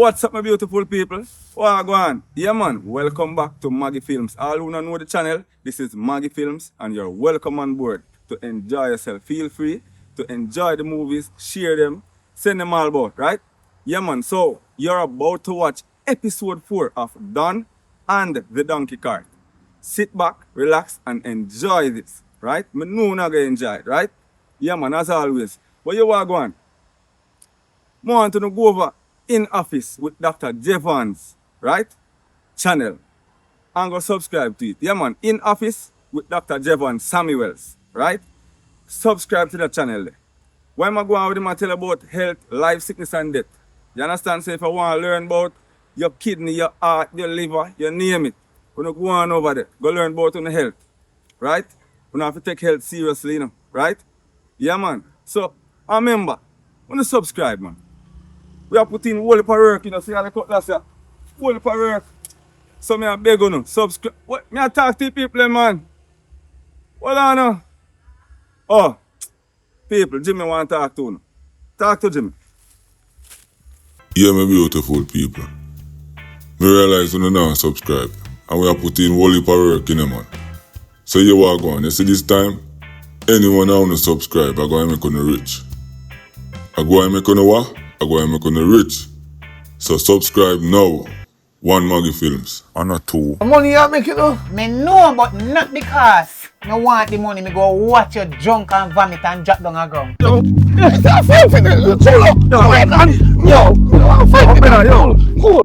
What's up, my beautiful people? What go on? Yeah, man. Welcome back to Maggy Films. All who don't know the channel, this is Maggy Films, and you're welcome on board to enjoy yourself. Feel free to enjoy the movies, share them, send them all about, right? Yeah, man. So, you're about to watch episode 4 of Donn and the Donkey Cart. Sit back, relax, and enjoy this, right? Me know you're gonna enjoy it, right? Yeah, man, as always. But you want to go on? I want to go over in office with Dr. Jevons, right? Channel. And go subscribe to it. Yeah, man. In office with Dr. Jevons Samuels, right? Subscribe to the channel there. Why am I going with him and tell about health, life, sickness, and death? You understand? So if I want to learn about your kidney, your heart, your liver, you name it. When you go on over there, go learn about your health, right? You don't have to take health seriously, you know, right? Yeah, man. So, remember, when you subscribe, man, we are putting whole heap of work, you know, see how the cutlass here? Whole heap of work. So, I beg you, no, subscribe. What? I talk to the people, man. Hold on, no. Oh, people, Jimmy want to talk to you. Talk to Jimmy. Yeah, my beautiful people. Me realize when you now subscribe and we are putting whole heap of work in man. So you walk on. You see this time, anyone that want to subscribe, I go and make you rich. I go and make you what? I go and make you rich. So subscribe now. One Maggy Films. And not two. Money you make it though? Me know, but not because me want the money. Me go watch you drunk and vomit and drop down a ground. Yo, it's a fake thing. Chill up. Yo, wait, man. Yo, fake thing. Yo, cool.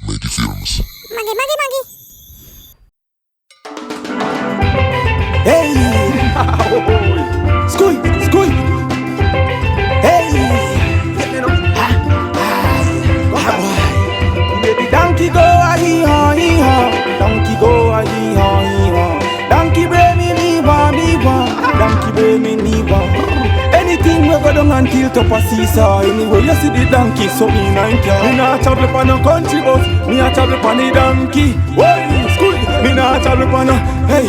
Maggy Films. Maggy. Hey! Squeak! Hey! Baby donkey go a hee-haw, hee-haw. Donkey go a hee-haw, hee-haw. Donkey bring me me-wah. Donkey bring me me-wah. Anything we go down until top a seesaw. Anyway, you see the donkey, so me not care. Me not travel upon no country bus, me a travel upon the donkey. Whoa, school, me not travel upon no. Hey,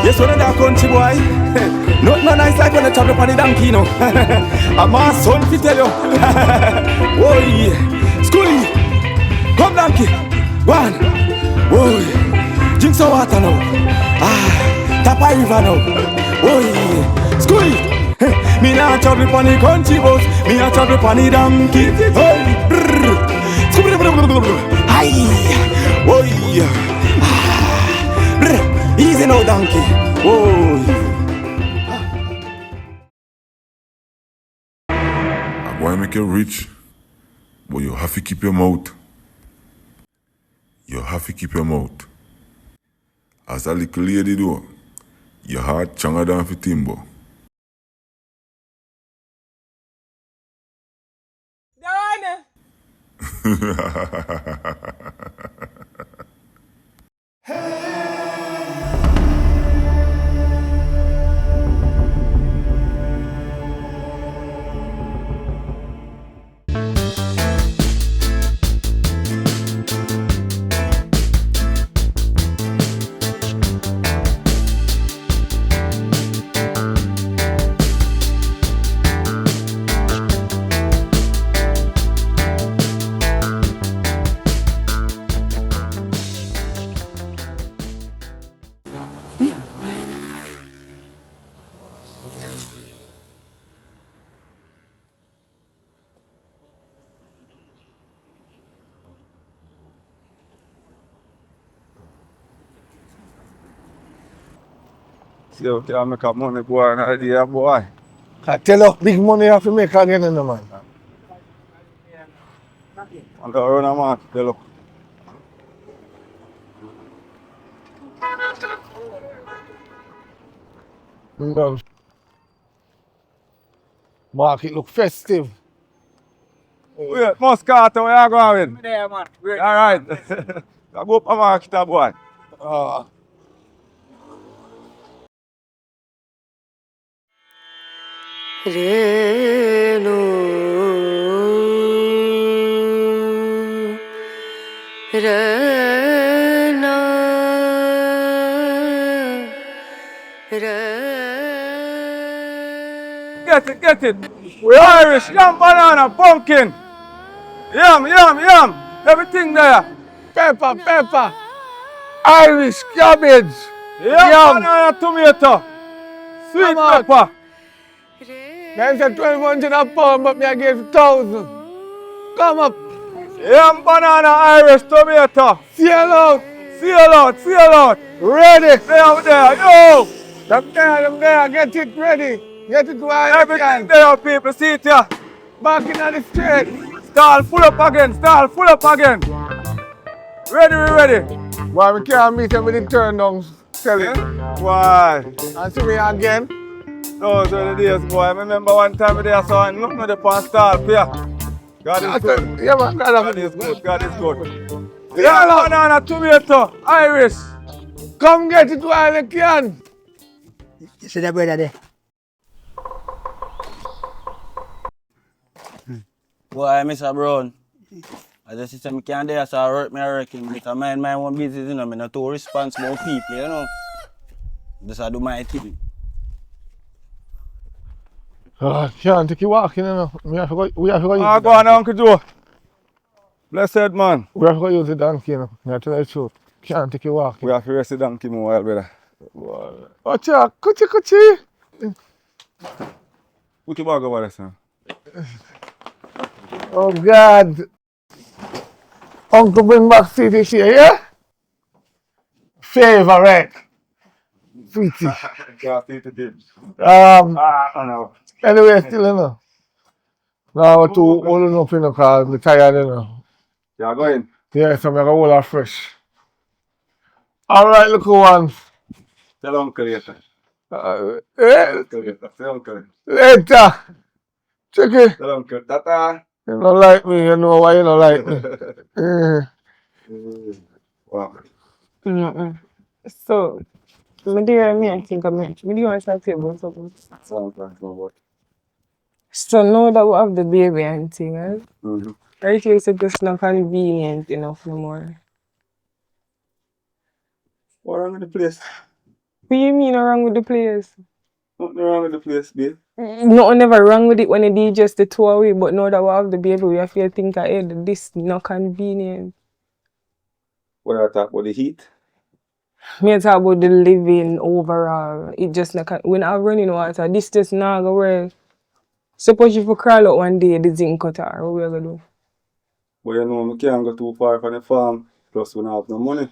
yes, one of that country boy. Not no nice like when I travel upon the donkey, no. I'm my son to tell you. Whoa, schoolie, come donkey, one. Whoa, drink some water now. Tap a river now. Whoa, schoolie. Me not travel upon the country bus, me a travel upon the donkey. Hey, brrr, aye, oh yeah, easy now donkey. Oh. I go and make you rich, but you have to keep your mouth. You have to keep your mouth. As a little lady do, your heart stronger than for timber. See how can make up money, boy, and idea, boy. I tell you, big money you have to make again, no man. And the run a man, tell you. Market look festive. Wait, Moscato, where you going? There, man. All right. I go up a market, boy. Renu Rana. 「get it. We Irish, yam, banana, pumpkin. Yam. Everything there. Pepper. Irish cabbage. Yam, banana, tomato. Sweet Come on. pepper. They said 1,200 a pound, but me I gave 1,000. Come up. Yam, banana, Irish, tomato. Seal out. Seal out. Ready. There, yo. Them there. Get it ready. Get it while you Everything can. there, people. See it here. Back in the street. Stall full up again. Ready. Why we can't meet them with the turn down selling. Why? And see me again. Those were the days, boy. I remember one time I saw nothing of the pan stall here. God is good. Yeah, man. God is good. Yeah, banana, tomato, Irish. Come get it while you can. You see that brother there? Boy, Mr. Brown. As a system can't do so I reckon. But I mind my own business, you know. I'm not too responsible people, you know. Just I do my thing. Can't take you walking, you know. We have to go use Go on, Uncle Joe. Blessed man. We have to go use the donkey, you know. I tell you the truth. Can't take you walking. We have to rest the donkey more while, brother. Watch out. Kuchi. Put your bag over there, son. Oh, God. Uncle bring back CTC, yeah? Favorite. Sweetie. No. Anyway, still, you know. Now we're too old enough, you know, because we're tired, you know. Yeah, go in. Yeah, so I'm going to hold her fresh. All right, look who wants. Tell Uncle later. Tell Uncle. Later. Check it. Tell Uncle. Tata. You don't like me, you know why you don't like me. Wow. So, me dear, me I think I'm me do want to talk to you about something. Sounds like no what. So now that we have the baby and thing, right? Mm-hmm. I feel it's just not convenient enough no more. What wrong with the place? What you mean wrong with the place? Nothing wrong with the place, babe. Nothing never wrong with it when it is just the two away, but now that we have the baby, we have to think ahead. This not convenient. What I talk about the heat? Me talk about the living overall. It just not we're not running water. This just not go work. Suppose if you crawl out one day, the zinc cut out, what we gonna do? But you know, we can't go too far from the farm. Plus, we don't have no money.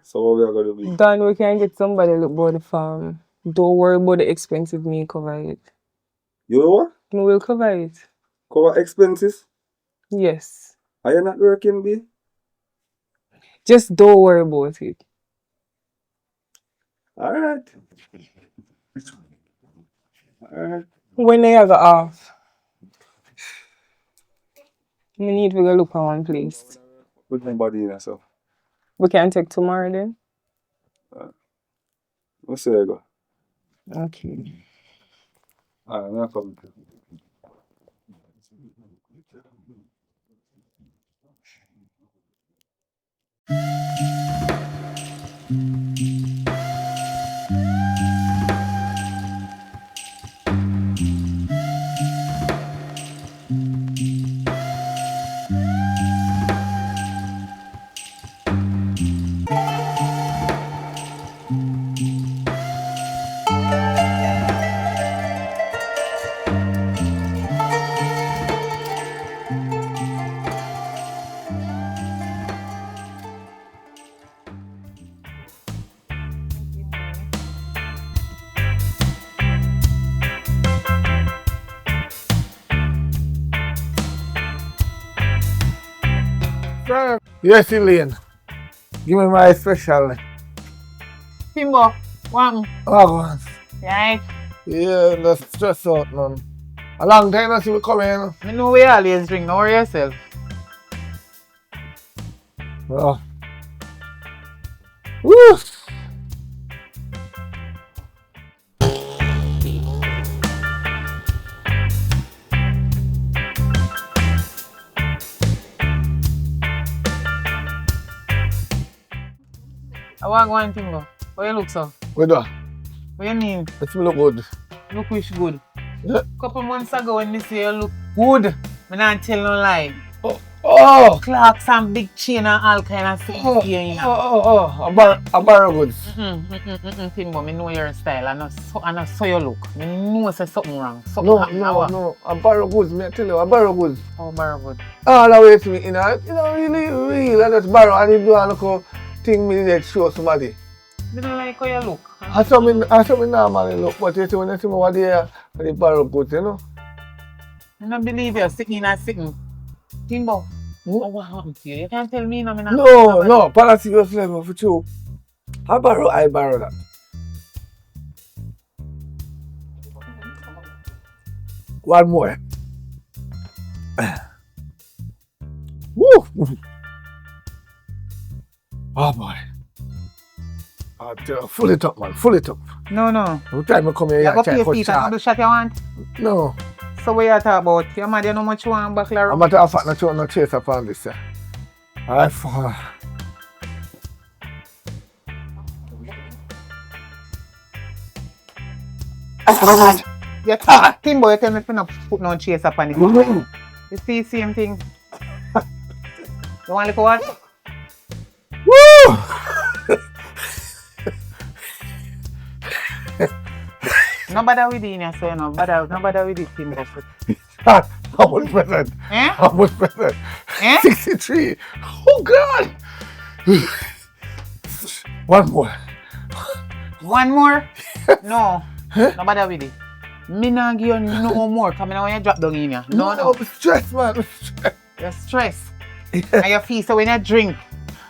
So what we are going to do? Donn, we can get somebody look about the farm. Don't worry about the expenses, me cover it. You know what? Me will cover it. Cover expenses? Yes. Are you not working, B? Just don't worry about it. Alright. When they go off, we need to go look at one place. Put my body in there, so. We can take tomorrow then? We'll see you go. Okay. Alright, I'm not coming. Yes, Elaine. Give me my special. Timbo, one. Oh, Right? yeah, let's stress out, man. A long time I see we come in. Me know we always drink, don't worry yourself. Oh. Woo! I want one Timbo. What you look so? What do? What you mean? Let's look good. Look which good. Couple months ago when me say you look good, me not tell no lie. Oh! Clocks and big chain and all kind of things here, you know. A borrow goods. Timbo, me know your style. I know so you look. Me know say something wrong. Something happen. No. A borrow goods, me tell you, a borrow goods. Oh, borrow good. All the way to me, really real. I just borrow and you do a little thing me need to show somebody. Me don't like how you look. I saw me normally look, but you see when you see me over there, the borrow goods, you know. I don't believe you sitting and sitting. Timbo, what happened to you? You can't tell me no, me not. No, policy just level for you. I borrow that. One more. Woo! Oh boy. Full it up, man. Full it up. No. Every time I come here, You go I pay try your to feet cut and short. do shot you want? No. So what you talk about? Your mad, you know much you want back there? I'm not a fact, no chase upon this. Alright, fuck. You Timbo, you tell me to not put no chase up on it. You see same thing? You want to look what? Woo! No bother with it, so you know. No bother with it, Timbo. How much percent? Eh? How much percent? Eh? 63. Oh God! One more. One more? No. No bother with it. Me not give you no more, because I don't want you drop down in here. No. I'm stressed, man. I'm stressed. You're stressed. And you feel so when you drink,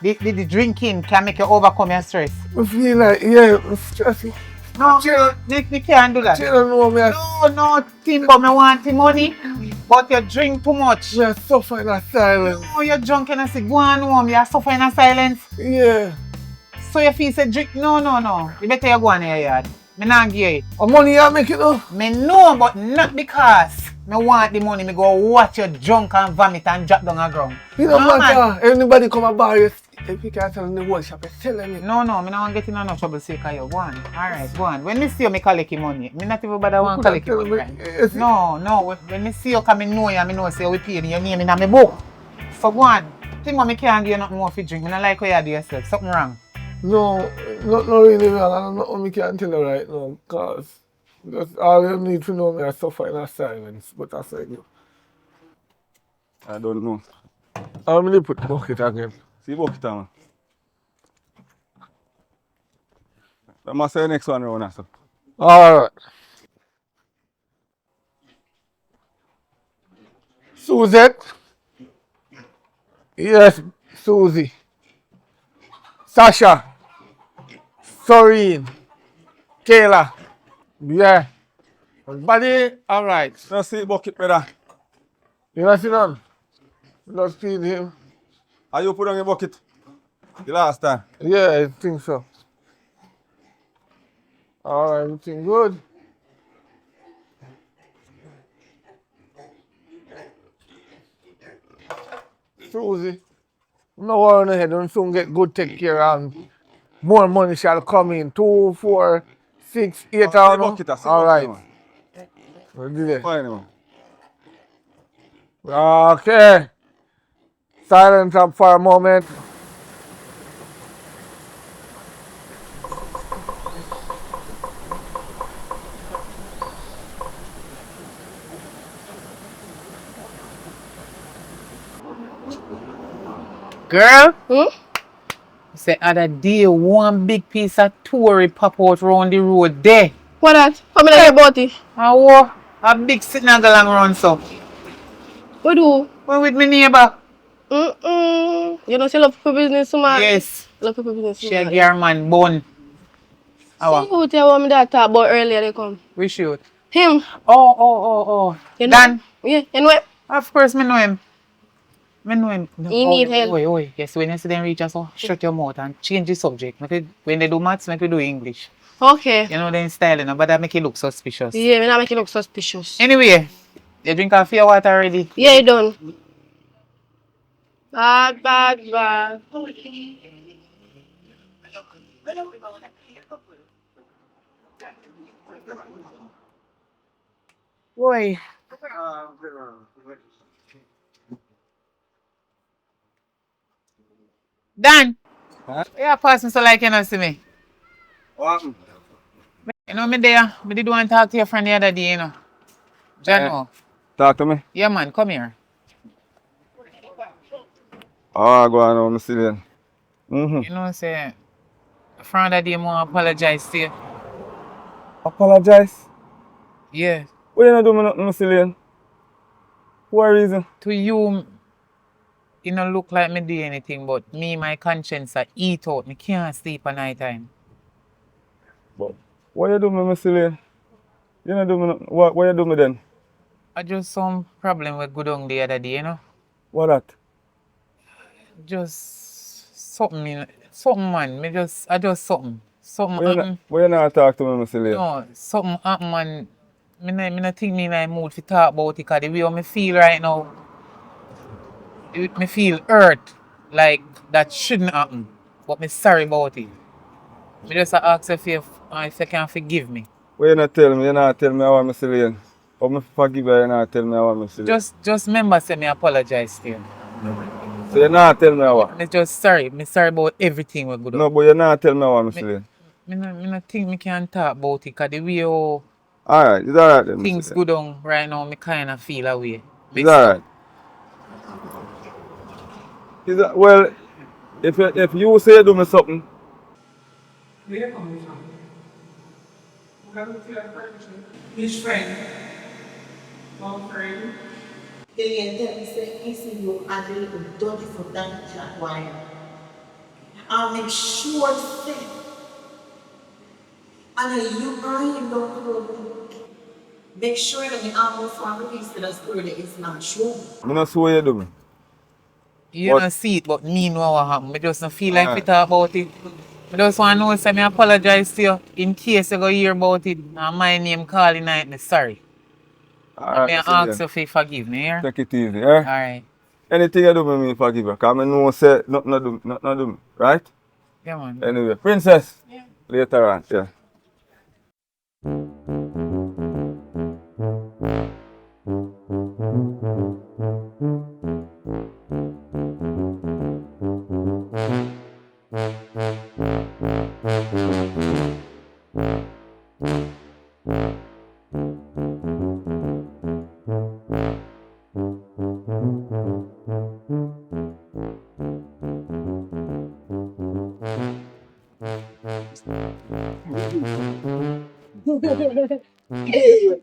the drinking can make you overcome your stress. I feel like, I'm stressed. No, you can't do that. You don't know me. No, Timbo, me want the money, but you drink too much. We are suffering in silence. No, you're drunk and I say, go on home, you're suffering in silence. Yeah. So you feel say drink? No. You better you go on in your yard. Me not give you it. How money you make it though? Me know, but not because me want the money. Me go watch you drunk and vomit and drop down the ground. You don't No, matter. Anybody come and buy you, if you can't tell them the whole shop, you're telling me. No, me not want get in no trouble sake of you. Go on. Alright, go on. When me see you, me collect your money. Me not even bother want collect your money. Right? No. When me see you come, me know you, me know say we pay your name in my book. So go on. Think me can't give you nothing more for drink. Me not like how you do yourself. Something wrong. No, not really wrong. I don't know what I can tell you right now, because all you need to know me I suffer in silence, but I say you. I don't know. I'm going to put bucket again. See bucket, man. I must say the next one round, so. Alright. Suzette. Yes, Susie. Sasha. Soreen. Kayla. Yeah. Everybody, alright. Now see bucket, brother. You know, sit down. Let's feed him. Are you put on your bucket? The last time. Yeah, I think so. Alright, everything good. Susie. No worry on the head, don't soon get good take care and more money shall come in. 2, 4, 6, 8 hours. Alright. We'll do that. Fine, man. Okay. Silence up for a moment. Girl? Say other day one big piece of tory pop out round the road there. What that? How many about it? A big sitting along round so. What do? When with my neighbor? You know she love people business so much? Yes. Love people business so She much. a girl man bun. See who tell what me that talk about earlier they come? We shoot. Him. Oh. You know? Dan? Yeah, you know him? Of course me know him. No, He need help. Oi. Yes, when you see them reach us, so shut your mouth and change the subject. When they do maths, make we do English. Okay. You know them style, you know, but that make it look suspicious. Yeah, me not make it look suspicious. Anyway, you drink coffee or water already? Yeah, you done. Bad. Boy. Dan. Yeah, pass me so like you not see me. What? You know me there. Me did want to talk to your friend the other day, you know. Jano. Talk to me. Yeah man, come here. Oh, go on, I'm still in. Mm-hmm. You know say a friend that day more apologize to you. Apologize? Yeah. What you not do me nothing, Mr. Lane? What reason? To you, it don't look like me do anything, but me, my conscience, I eat out. Me can't sleep at night time. But what you do me, Mr. Lane? You not do me nothing. What you do me then? I just some problem with good on the other day, you know. What that? Just something man. I just something. Something happen. Why you not talk to me, Mr. Lane? No, something happen man. Me not think me in a mood to talk about it because the way me feel right now, me feel hurt. Like that shouldn't happen. But me sorry about it. Me just ask if you can forgive me. Why you not tell me? You not tell me how I'm Mr. Lane. How me forgive you, you not tell me how I'm Mr. Lane. Just remember say me apologize to you. So you not tell me how? Me just sorry. Me sorry about everything we good. No, but you not tell me how I'm Mr. Lane. Me not think me can talk about it because the way how Alright, it's alright then, Mr. things Lane. go down right now, me kind of feel away. It's alright. Well, if you say you do me something, Where you coming from? Where you feel like friendship? Which friend? One friend? They tell me say, he see you and the little dirty for that chat wire. And make sure say, and you and him don't know. Make sure that you almost want to release to the story that it's not true. I don't see what you do me. You don't see it, but me know what happened. I just don't feel like we talk about it. I just want to know say me apologize to you in case you go hear about it and my name calling night me sorry. Alright, May I ask you if you forgive me, yeah? take it easy, Alright. Anything you do with me, forgive you. Because I know say nothing do me, right? Yeah man. Anyway, princess. Yeah. Later on, yeah.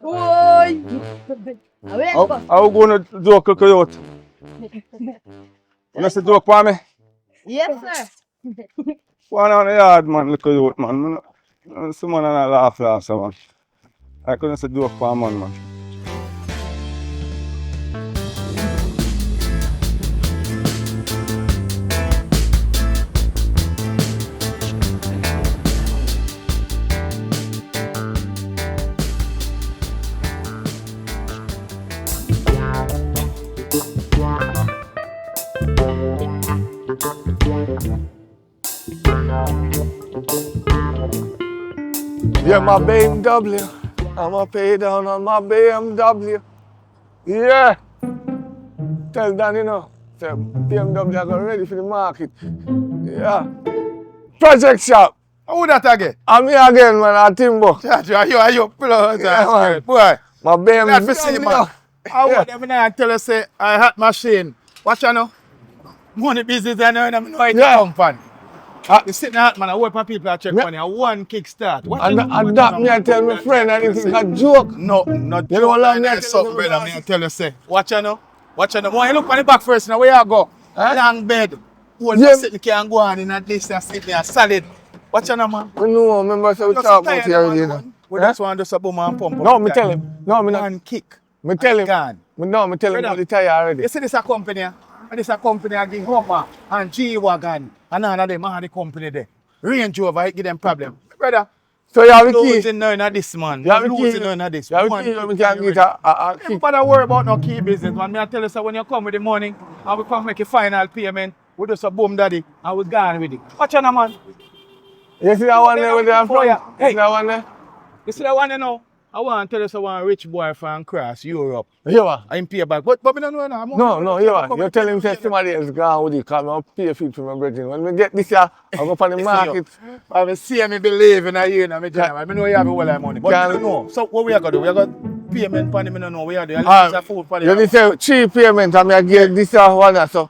Boy! How going to joke with coyote? You know say joke for me? Yes, sir. One on the yard, man, look coyote, man. Someone and I laugh, so man. I couldn't say joke for a man. Yeah, my BMW. I'ma pay down on my BMW. Yeah. Tell Dan, you know, say BMW I got ready for the market. Yeah. Project shop. Who that again? I'm here again, man, at Timbo. Are you blood? Yeah, man. Boy. My BMW. Glad to see you, man. I want them and tell us say I hot machine. Watch you know. Money business I know and I know it come from. You sitting hot man, I hope people are check money. One kickstart. And that me I tell my friend and he think a joke. No, not You know what I'm tell something, brother. Me I tell you say. Watch you know. Watch you know. Boy, you look on the back first now. Where you go? Long bed. Hold Yeah. sitting can go on in at least and sit there solid. Watch you know, man. I know, remember so we Just talk tired about it already, you know. We just want to just a boom and pump. No, me tell him. No, me not. One kick. Me tell him. Gone. Me tell him Brother. about the tire already. You see this a company, and this a company again Hummer and G-Wagon and none of them are the company there. Range Rover, it give them problem. Brother, So you have the key. losing none of this, man. You have the Losing key. none of this. You have the One key, kick we can already. get a Don't kick. bother worry about no key business, man. Me I tell you, so when you come with the morning and we come make a final payment, we just a boom daddy and we gone with it. Watch out, man. You see that one there with the front? Hey. You see that one there? You see that one, you know? I want to tell you so one rich boy from cross Europe. Yeah, man. I pay back. But we don't know now. No, yeah, man. You tell him say somebody else gone with it, because I pay for it for my brethren. When we get this year, I go for the market. I see me believe in a year in my channel. I know you have a lot of money. But I don't know. So what we are going to do? We are going to payment for them. I don't know. We are doing a food for them. You need to say 3 payments and I get this one, so.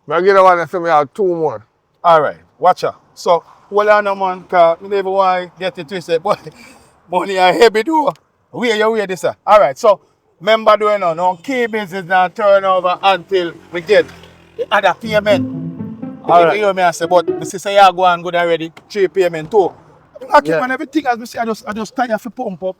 I get the one, so I have 2 more. Alright, watch out. So, hold on, man, because I never want to get it twisted. But money are heavy, though. Where this, sir? Alright, so, remember doing no key business now turnover until we get the other payment. Alright. You hear me, I say, but my sister, you go and good already. 3 payment, too. I keep on everything, as I say, I just tire for pump up.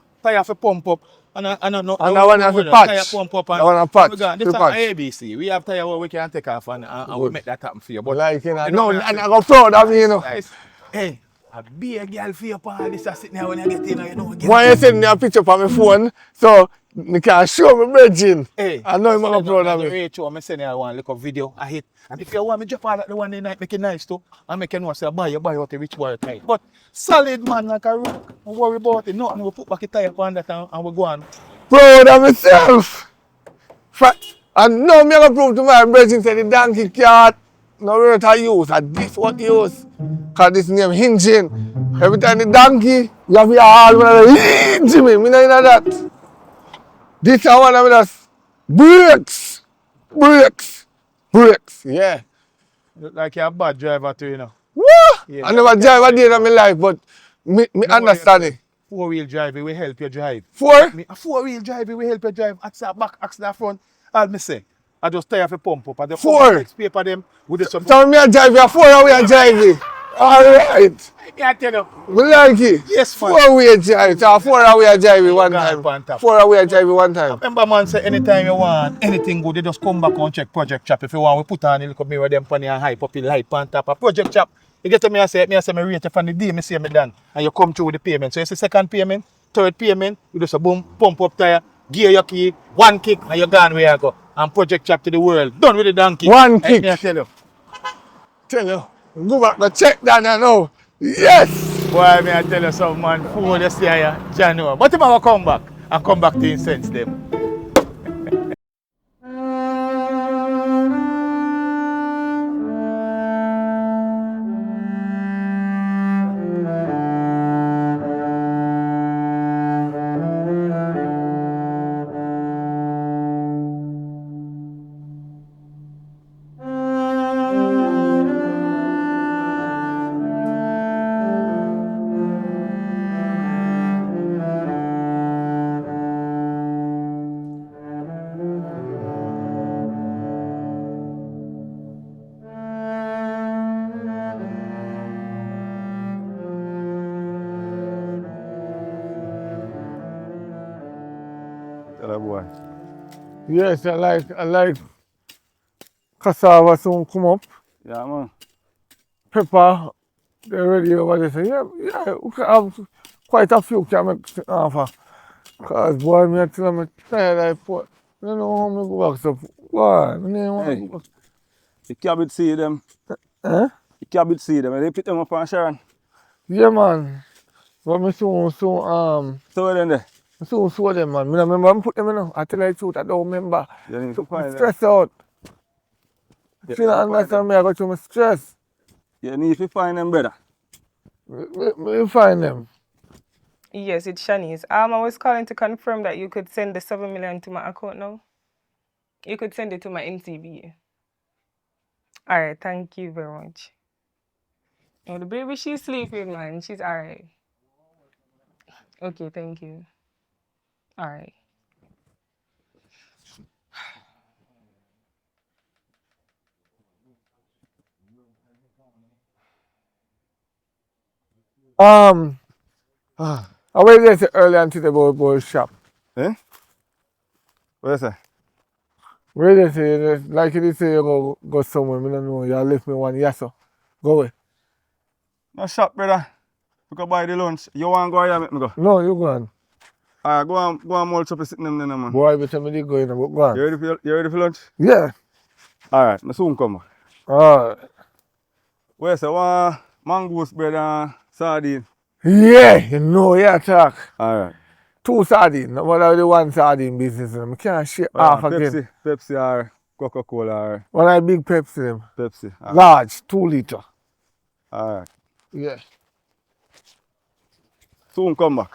And I know. And I want to patch. Tire pump up. I want to patch. This is ABC. We have tire where we can take off and we make that happen for you. But like, you know, no, and I go proud of me, you know. Hey, a big girl for your pa, this is sitting there when I get in, you know. Why you send me a picture on my phone, so I can show my brethren. Hey, I know you're proud of me. Rachel, I'm sending you one little video, I hit. And if you want me to drop all that the one day night, make it nice too. And make you know, say, buy out the rich boy tight. But solid man like a rock, don't worry about it. Nothing, we put back a tire on that and we go on. Proud of myself. And now I'm going to prove to my brethren say the donkey cart no worth I use, and this what you use. Because this name hinging. Every time the donkey, you have to all one hinge me. I don't know that. This is one of us. Brakes. Yeah. Look like you're a bad driver too, you know. Woo! Yeah, I never drive a day in my life, but me understand it. 4-wheel drive will help you drive. 4? A 4-wheel drive will help you drive. Axe the back, axe the front. All me say. I just tire for pump up. I just 4. paper them with the some. So me a drive you 4 away and drive it. Alright. Yeah, I tell you. Me like it. Yes, man. 4 away drive. So 4 away drive it one time. 4 away drive it one time. Remember man say anytime you want anything good, you just come back and check Project Chop. If you want, we put on a little mirror them funny and hype up the light on top of Project Chop. You get to me, I say me rate you from the day me say me done. And you come through with the payment. So you see second payment, third payment, you just a boom, pump up tire, gear your key, 1 kick, and you're gone where you go. And Project Chop to the world. Done with the donkey. 1 kick. I tell you. Go back to check that now. Yes! Boy, me I tell you something, man. Fool this year, January. But he will come back and come back to his sense them. Boy. Yes, I like cassava soon come up. Yeah, man. Pepper, they're ready over there. So yeah, we can have quite a few can make offer. Because boy, me tell me tired I put. I don't know how me go back so boy, I don't want to go back. The cabbage see them. Huh? The cabbage see them. They pick them up on Sharon. Yeah man. But me soon So then there. soon saw them man. I remember I put them in. I tell you the truth, I don't remember. You need to find them. Stress out. Yeah, If you don't understand me, I go through my stress. You need to find them, brother. We find them. Yes, it's Shanice. I was calling to confirm that you could send the 7 million to my account now. You could send it to my NCB. Alright, thank you very much. Oh, the baby, she's sleeping, man. She's alright. Okay, thank you. Alright. I went there earlier on today about shop. Eh? What you say? Where they say, like you say you go somewhere, I don't know, you left me one yes so. Go away. No shop, brother. We can buy the lunch. You want to go here, make me go? No, you go on. Alright, go on mulch up and sit them there, man. Boy, but tell me they go in, but go on. You ready for lunch? Yeah. Alright, I soon come. Alright. Where say, one mangoes bread and sardine. Yeah, you know you talk. Alright. 2 sardines, no matter the 1 sardine business. I can't share half again. Pepsi or Coca-Cola or One of the big Pepsi them. Pepsi. Large, 2 liter. Alright. Yeah. Soon come back.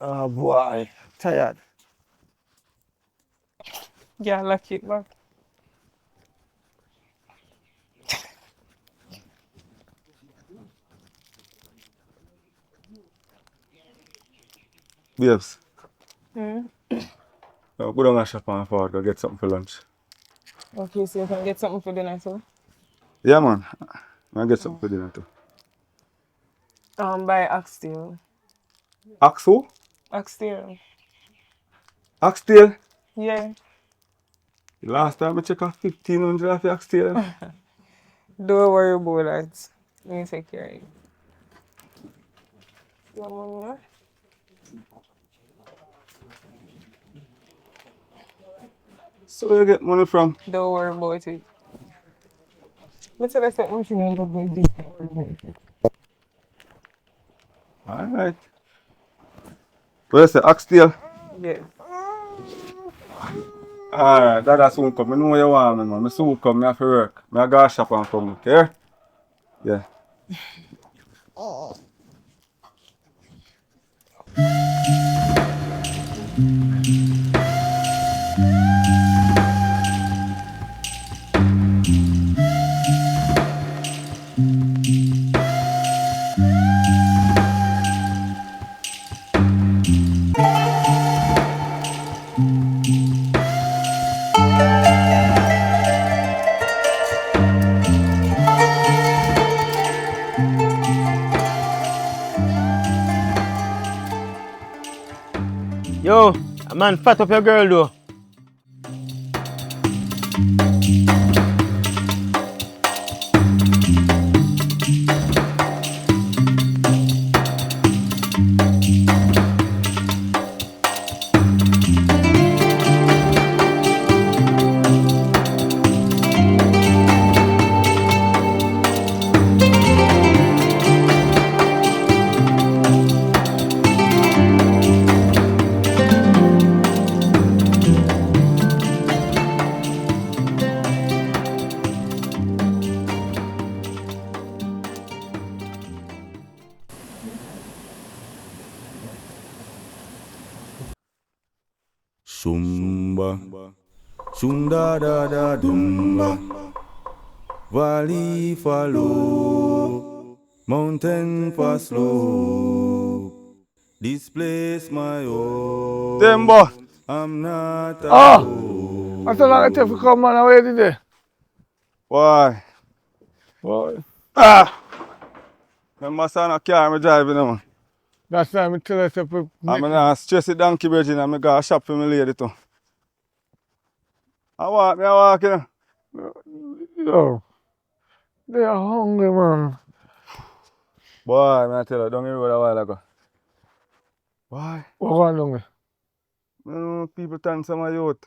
Oh boy, tired. Yeah, lock it back. Babes. Hmm? Go down and shop and forward, go get something for lunch. Okay, so you can get something for dinner too? Yeah man. I'll get something for dinner too. Buy oxtail. Axe who? Oxtail. Oxtail? Yeah. Last time I checked 1500 off the oxtail. Don't worry about that. Let me take care of it. You want money now? So where you get money from? Don't worry about it. Let's say that's what you need to do. Alright. Where's the oxtail? Yeah. Alright, that soon come. I know you want me, man. I soon come, I have to work. I go shop and come, okay? Yeah. Yo, man, fat up your girl though. Sumba, sunda da da dumba, valley follow, mountain for slope. This place my home. Dembo. I'm not Oh! That's a long time to come, man. Where did they? Why? Boy. Remember son a car I driving man. That's why I tell us to I'm gonna stress it donkey bridge and I'm gonna shop for my lady too. I walk, you know. Yo. They are hungry, man. Boy, man, I tell you, down the road a while ago. Why? What going on there? You know, people turn some of youth.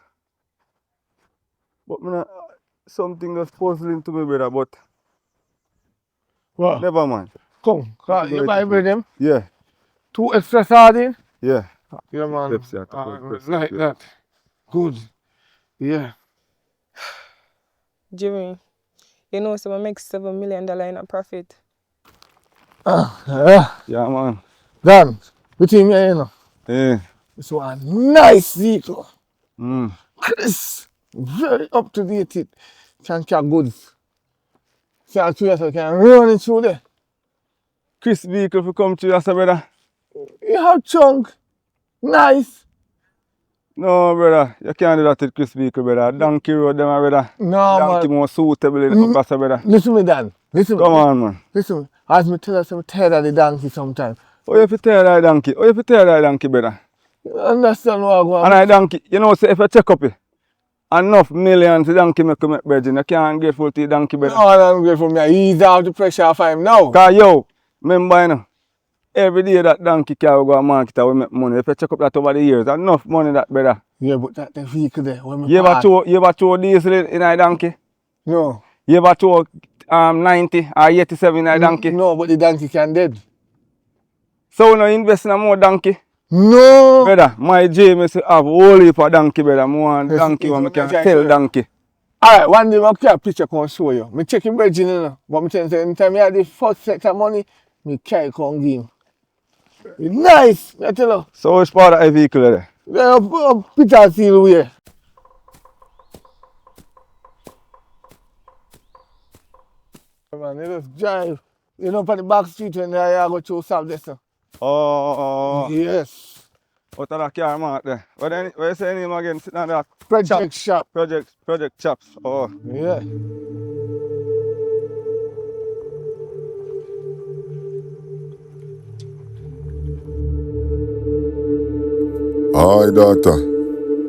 But something that's puzzling to me, brother, but What? never mind. Come, you buy bread them? Yeah. 2 extra sardines? Yeah. Yeah, man. Pepsi, I thought Pepsi, Like yeah. that. Good. Yeah. Jimmy, you know someone makes $7 million in a profit. Yeah. Yeah, man. Donn, between me and you know. Yeah. It's one nice vehicle. Mm. Crisp. Very up to date. It can carry goods. So I can run it through there. Chris vehicle for come to you, brother. You have chunk. Nice. No, brother. You can't do that with Chris vehicle, brother. Donkey road, them, brother. No, Donkey man. more suitable in the upper, brother. Listen me, Dan. Listen Come me. on, man. Listen. As me tell us, I'm tired of the donkey sometimes. Oh, you have to tell that donkey. Oh, you have to tell that donkey, brother. You understand what I'm going And I donkey, you know, say if you check up it, enough millions the donkey make bread, you can't grateful to the donkey, brother. No, I'm grateful. Me ease out the pressure off him now. Cause yo, remember, you know, every day that donkey can go to market and we make money. If you check up that over the years, enough money that, brother. Yeah, but that the vehicle there, when me You ever throw diesel in a donkey? No. You ever throw 90 or 87 in a donkey? No, but the donkey can dead. So we no invest in more donkey? No. Brother, my James have a whole heap of donkey, brother. More donkey when we can sell donkey. Alright, one day I can a picture come show you. Me check him virgin, you know. But me tell you, anytime I have the first set of money, me carry come give him. It's nice, I tell you. So which part of the vehicle there? Peter seal way. Man, you just drive. You know, on the back street when I go through South Desert. Oh. Yes. What of that car mark there? What you say name again? Sitting on that Project shop. Project Chops. Oh. Yeah. Aye, daughter.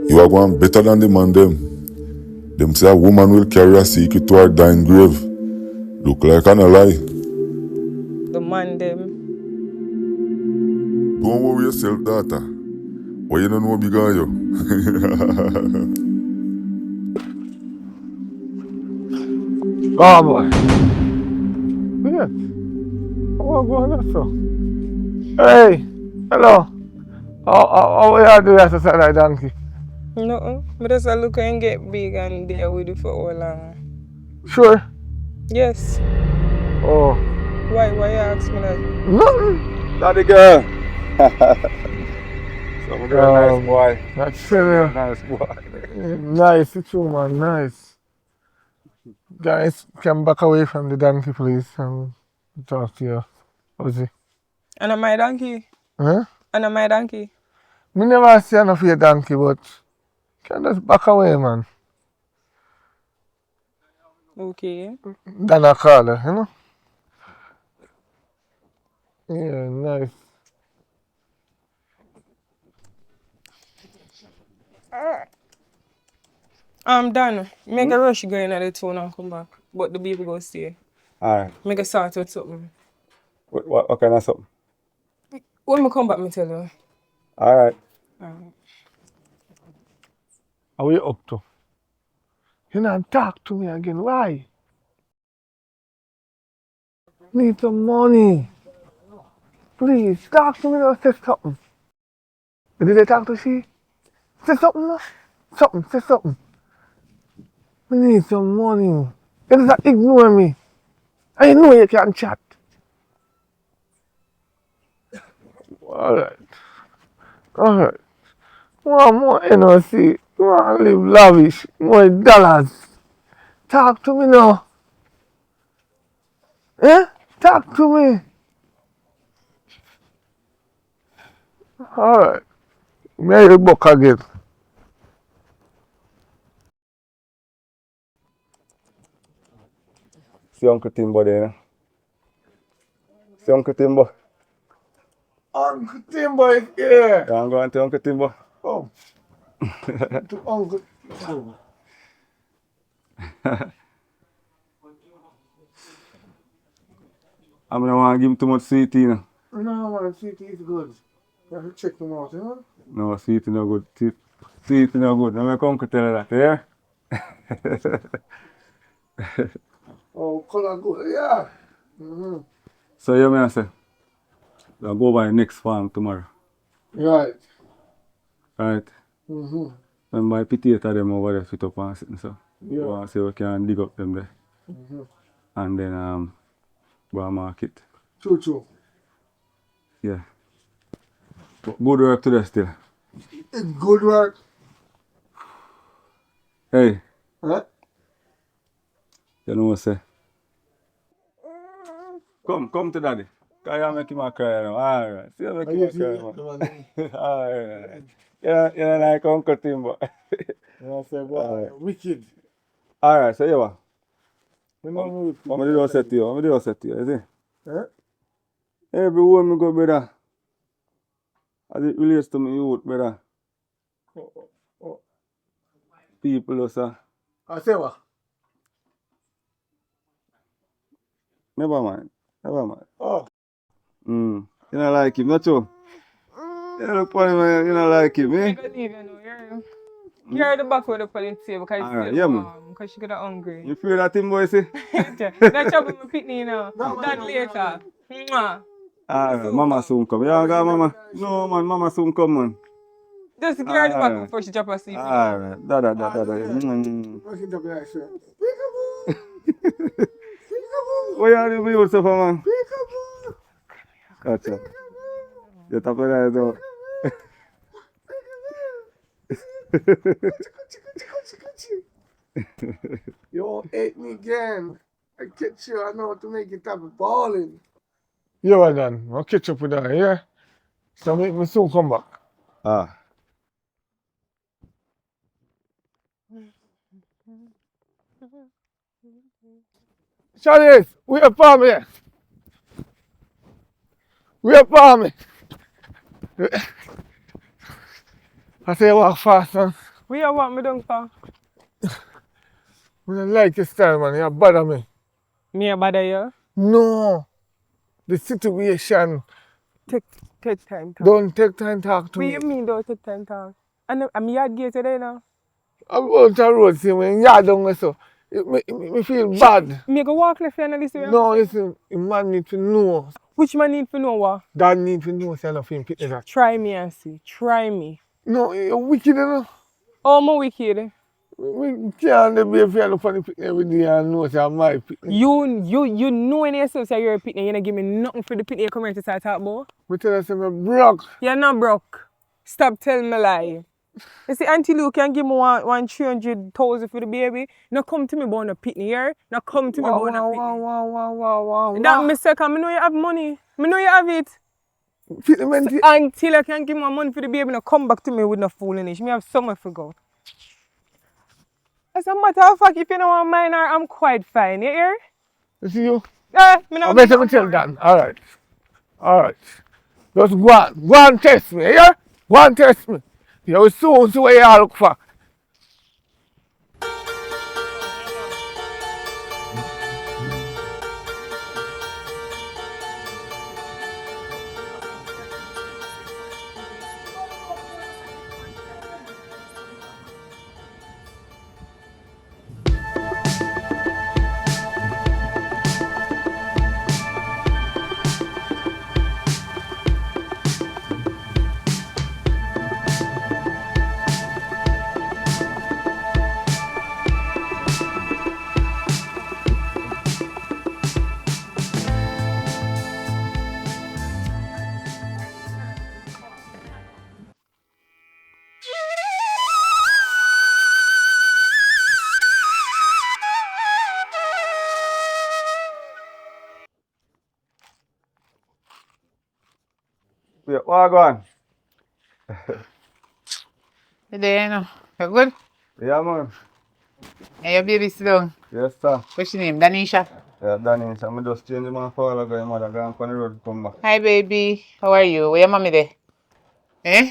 You are going better than the man them. Them say a woman will carry a secret to her dying grave. Look like an lie. The man them. Don't worry yourself, daughter. Why you don't know big on you? Oh boy. Yeah. Oh, go on so. Hey, hello. How you do that to that donkey? No, but just look and get big and there with it for all long. Sure. Yes. Oh. Why you ask me that? Nothing. Daddy girl. Some girl, nice boy. That's fair. Nice boy. Nice, it's true, man. Nice. Guys, come back away from the donkey, please, and talk to you. What's it? And my donkey? Huh? And my donkey? Me never see enough of your donkey, but can just back away, man. Okay. Then I call her, you know? Yeah, nice. I'm done. Make a rush go in at the town and come back. But the baby go stay. Alright. Make a start with something. What kind of something? When I come back, me tell you. Alright. Alright. How are you up to? You not talk to me again. Why? Need some money. Please, talk to me or say something. Did they talk to she? Say something, no? Something, say something. I need some money. You just ignore me. I know you can chat. Alright. Alright. Want more NOC. Want to live lavish. More dollars. Talk to me now. Eh? Talk to me. Alright. Mary book again. See Uncle Timbo there, you know? See Uncle Timbo? Uncle Timbo is here. You want to go to Uncle Timbo? Oh. To Uncle Timbo. I don't want to give him too much sweet, you know? No, man, sweetie is good. You have to check them out, you know? No, sweet no good. Sweet no good. Now my uncle tell her that, yeah? Oh, color good, yeah. Mm-hmm. So you may say, I'll go by next farm tomorrow. Right. Right? Mm-hmm. And my potato them over there fit up and sitting, so Yeah. go and see we can dig up them there. Mm-hmm. And then go and market. True. Yeah. But good work today still. It's good work. Hey. Huh? You know what I say? Come to daddy. Cause you make him a cry now. Alright. See you make him a cry, man. Alright. You know like Uncle Timbo. I say, boy, wicked. Alright, so you what? What me do I say to you? What me do I say to you? You see? Huh? Everywhere me go, brother. As it relates to me youth, brother. People also. I say what? Never mind. Oh. You don't like him, not true? You look funny, man. You don't like him, eh? I don't even know. You're the back with the police here because it's Alright, still yeah, man. warm. Because she got hungry. You feel that thing, boy, see? Not trouble with me, you know. That later. Mwah. Alright, mama soon come. Yeah, go, mama. No, man, mama soon come, man. Just give her the bag before she drop asleep. Alright, da. Mm. What you are doing yourself, man? Gotcha. You tap it out, though. You won't hate me again. I catch you, I know how to make it up balling. Yeah, well done. I'll catch up with that, yeah? So make me soon come back. Ah. Charlie, we are for me. We are for me. I say walk fast, man. We are what me done for. I don't like your style, man. You bother me. Me a bother you? No. The situation. Take time talk. Don't take time talk to What me. you mean don't take time talk? And I'm yard gate today now. I'm out the road, see me, yard down there, so. It me feel bad. Me go walk left and listen. No, listen, the man need to know. Which man need to know what? Dad need to know say I love him, pick that. Try me and see. Try me. No, you're wicked, you know. Oh, my wicked. We can't be if you look for the picnic every day and know say I'm my picnic. You know in yourself say you're a picnic, you don't give me nothing for the picnic you come here to start talk about. We tell us I'm broke. You're not broke. Stop telling me lie. You see, Auntie Lou can give me one 300,000 for the baby. Now come to me about a picnic here. Now come to me about a picnic. Wow. That me say, cause I know you have money. I know you have it. Picnic So, until I can give me money for the baby, now come back to me with no foolishness. Me have somewhere to go. As a matter of fact, if you don't want mine, I'm quite fine. You hear? You see you? Me not I better me tell Dan. Alright. Just go on test me, yeah? Go on test me. You will soon see what you all look for. Yeah, what go on? You there, you know? You good? Yeah, man. And your baby sit down. Yes, sir. What's your name? Danisha? Yeah, Donny, so I just change my father, your mother, go on the road to come back. Hi, baby. How are you? Where your mommy there? Eh?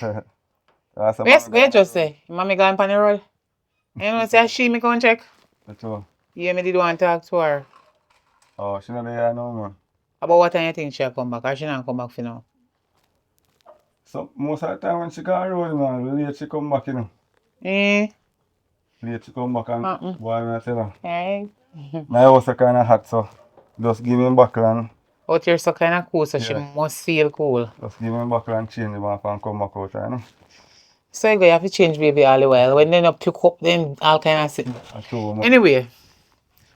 That's a Where you just say? Your mommy gone on the road? You know, say she me come check? That's all. Yeah, me did want to talk to her. Oh, she not there now, man. About what time you think she'll come back? Or she not come back for now? So, most of the time when she go on the road, man, late she come back, you know. Eh? Late she come back and boy, I tell her. Alright. My house is kind of hot, so just give me back and Out here so kind of cool, so she Yeah. must feel cool. just give me back and change him off and come back out, you know. So you have to change baby all the while. When they not pick up, then all kind of sitting. That's true, man. Anyway,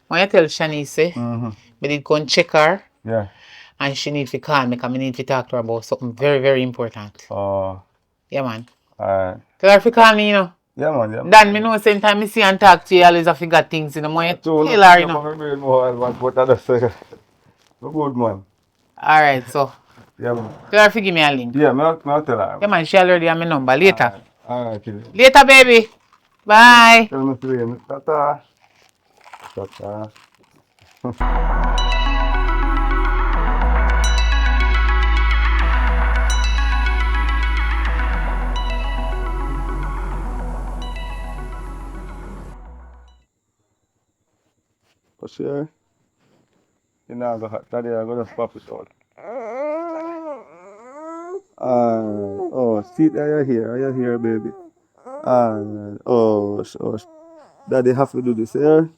when you tell Shanice, say, Mm-hmm. we did go and check her, Yeah. and she need to call me because I need to talk to her about something very, very important. Oh, Yeah, man. alright. Tell her to call me, you know. Yeah, man. Yeah, man. Dan, me know same time I see and talk to you, always have to got things, you know. When you True, tell her, you know. But that's good, man. Alright, so. Yeah, man. Tell her to give me a link. Yeah, I'll tell her. Yeah, man, she already have my number. Later. Alright, kid. Later, baby. Bye. Tell me to you. Tata. Tata. For sure. You know, go hot. Daddy, I'm gonna pop it out. Oh, see that you're here. Are you here, baby? Oh, Daddy have to do this here.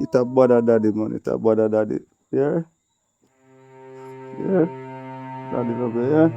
It a bother daddy, man. It a bother daddy. Yeah? Yeah? Daddy love you, yeah?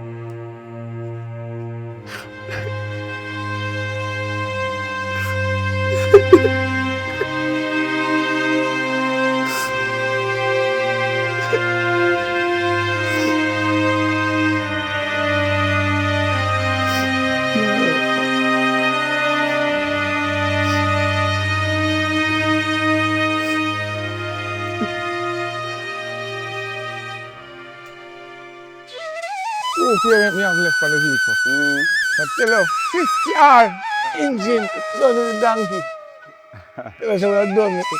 You parent me have left for the vehicle. I tell you, 50R engine done with the donkey. Tell us we're done with the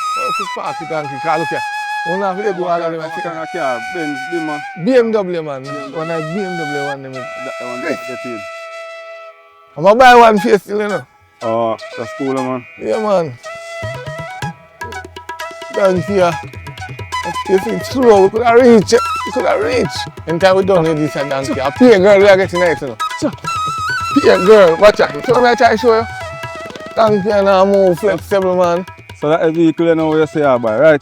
park the donkey. Cause look here, we don't have to do all of them. What kind of car? Benz, Beamer? BMW man. One of BMW one them. That one get in. I'm gonna buy one for you still, you know. Oh, that's cool, man. Yeah man. Donkey here. You think slow, we could have reached. We could have reached. In time we done with this and donkey. A pay girl we are getting nice, you know. Pay girl, watch out. So I try to show you. Donkey and a more flexible man. So that is vehicle you know what you say about, right?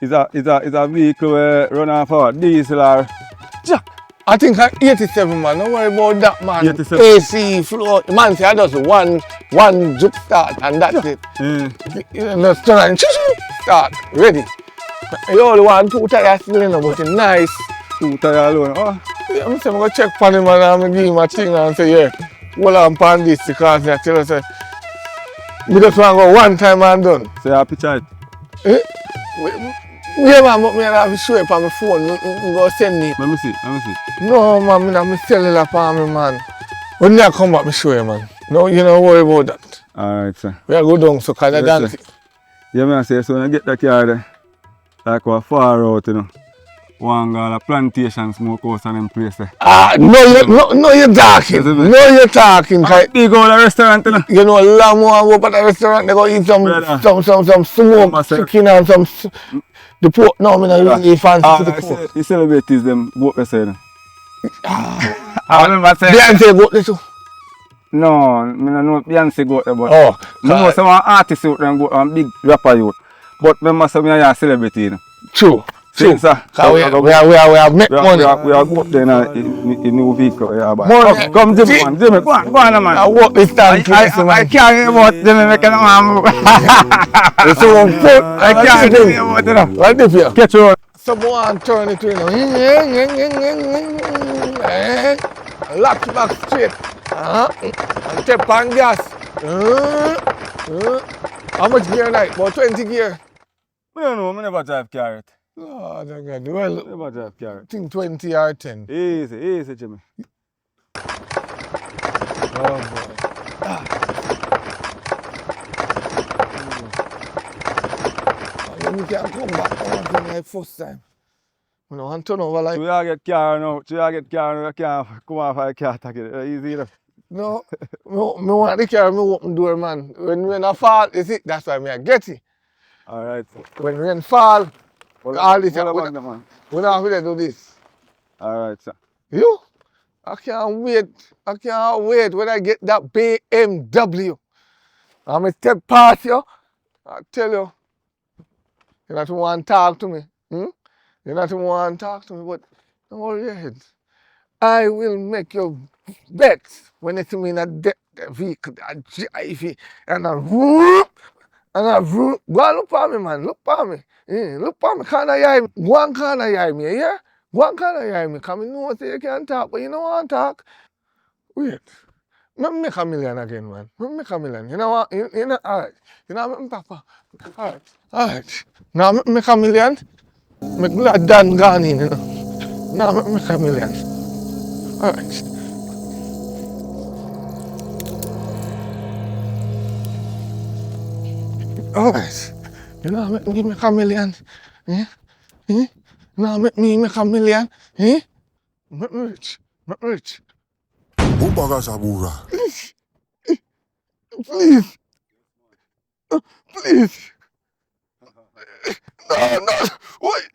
It's a vehicle where run off of diesel or Jack, I think I'm 87 man, don't worry about that man. 87. AC, flow, man say I just one juke start and that's it. You know, turn and start, ready. You only want 2 tires still in but it's nice. 2 tires alone, oh. Yeah, I'm saying I'm gonna check for him and I'm gonna give him a thing and say, yeah, hold on pan this because I tell you, say, we just want to go one time and done. So you have to picture it? Yeah man, but I have to show it on my phone, you go send me. Let me see. No man, I have my cellular for me man. When I come back, I show you man. No, you don't worry about that. Alright, sir. We are go down so because I dance. Yeah, man, I say, so when I get that car there, like we're far out, you know, one got a plantation smoke house and them place there. No, you're talking. No, you're talking. They go to the restaurant, you know. You know, a lot more go to the restaurant, they go eat some smoke chicken and some, the pork. No, I don't really fancy the pork. You celebrate this, them goat there, you know. I remember saying. Beyonce goat there too. No, I don't know Beyonce goat there, but I know some artists out there and go and big rapper youth. But remember some of you celebrity, you know. True. True. Sir. We have make money. We are go up there in new vehicle. Yeah, money. Come Jimmy, man. Jimmy, go on, man. I walk this time. I can't hear about Jimmy making a move. I can't hear about it. Right there here. Catch you. Someone turn it to you know. Lock back straight. And tap on gas. How much gear like? About 20 gear. I don't know, I never drive car. Oh, God. Well, never drive car. I think 20 or 10. Easy, Jimmy. Oh, boy. Let me can come back on like first time. You know, and turn over like... So you get car now, you can't come off a car take it. Easy enough. No, I want the car, I open door, man. When I fall, you see, that's why I get it. Alright. When rain fall, all this, we don't have to do this. Alright, sir. You? I can't wait when I get that BMW. I'm going to step past you. I tell you, you not want to talk to me. You not want to talk to me, but don't worry your head. I will make you bet when you see me in a vehicle, I drive it, and I go and look for me, man. Look for me. Look for me. Can't I hear me? One can't I hear me, yeah? One can't I hear me? Because I know say you can't talk, but you don't want to talk. Wait. Let me make $1 million again, man. Let me make $1 million. You know what? You know, all right. You know what, Papa? All right. Now make $1 million. Make glad Dan gone in, you know. Now make $1 million. All right. Alright, you know, make me make $1 million. Now make me make $1 million. Make me rich. Please. No. Wait.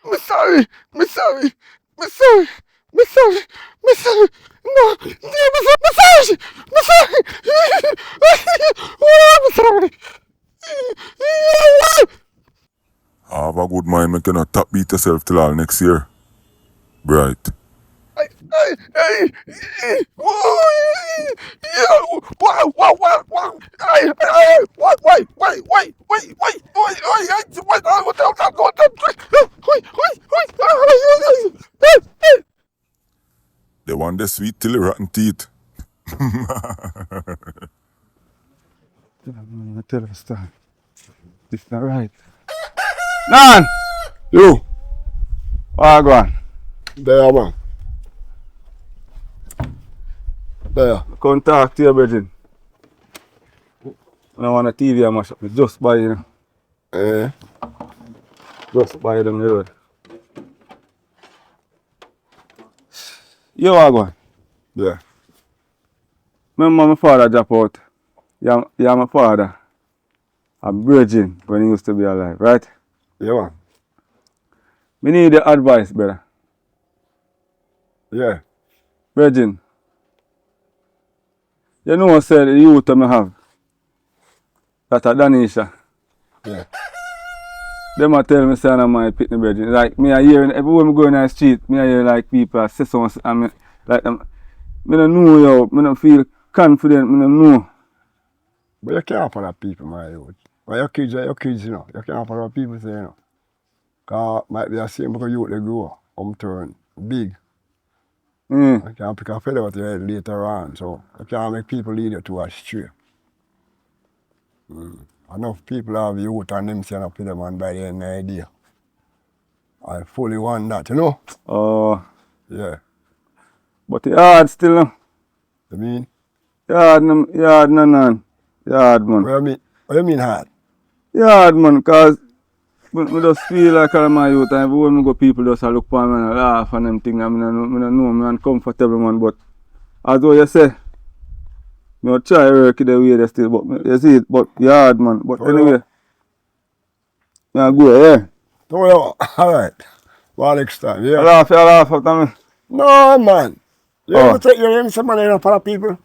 I'm sorry. No, I'm sorry. Have a good mind make you not top beat yourself till all next year. Right. They want the sweet till the rotten teeth. I tell you, Stan. This not right. Donn! You! Wagwan. There, man. There. Come talk to your brethren. I don't want a TV I mash up. Just buy you know. Just buy them the road. You Wagwan. Yeah. Remember my father drop out. Yeah, my father. A virgin when he used to be alive, right? Yeah, man. Me need your advice, brother. Yeah. Virgin. You know what I said the youth I have. That a Danisha. Yeah. Them a tell me say I'm my pitney virgin. Like me a hearing everywhere me go in the street, me a hear like people say something and me like them. Me don't know yo, me don't feel confident, me don't know. But you can't follow people, my youth. But your kids, you know. You can't follow people say, you know. Because might be the same because youth they grow, turn big. You can't pick a feather with your head later on, so you can't make people lead you to a stray. Enough people have youth and them stand up to them and by the end of the day. I fully want that, you know? Oh. Yeah. But it's hard still no. You mean? Hard no, man. Hard man. What you mean hard? Hard man, cause I just feel like all my youth and everywhere I go people just look for me and laugh and them things and I don't know, I'm uncomfortable man, but as though you say, I try work the way they still, but you see it, but hard man. But anyway, I go, yeah. Oh, yeah. Alright. Well, next time, yeah. I laugh after me. No, man. You ever take your name, some money for people?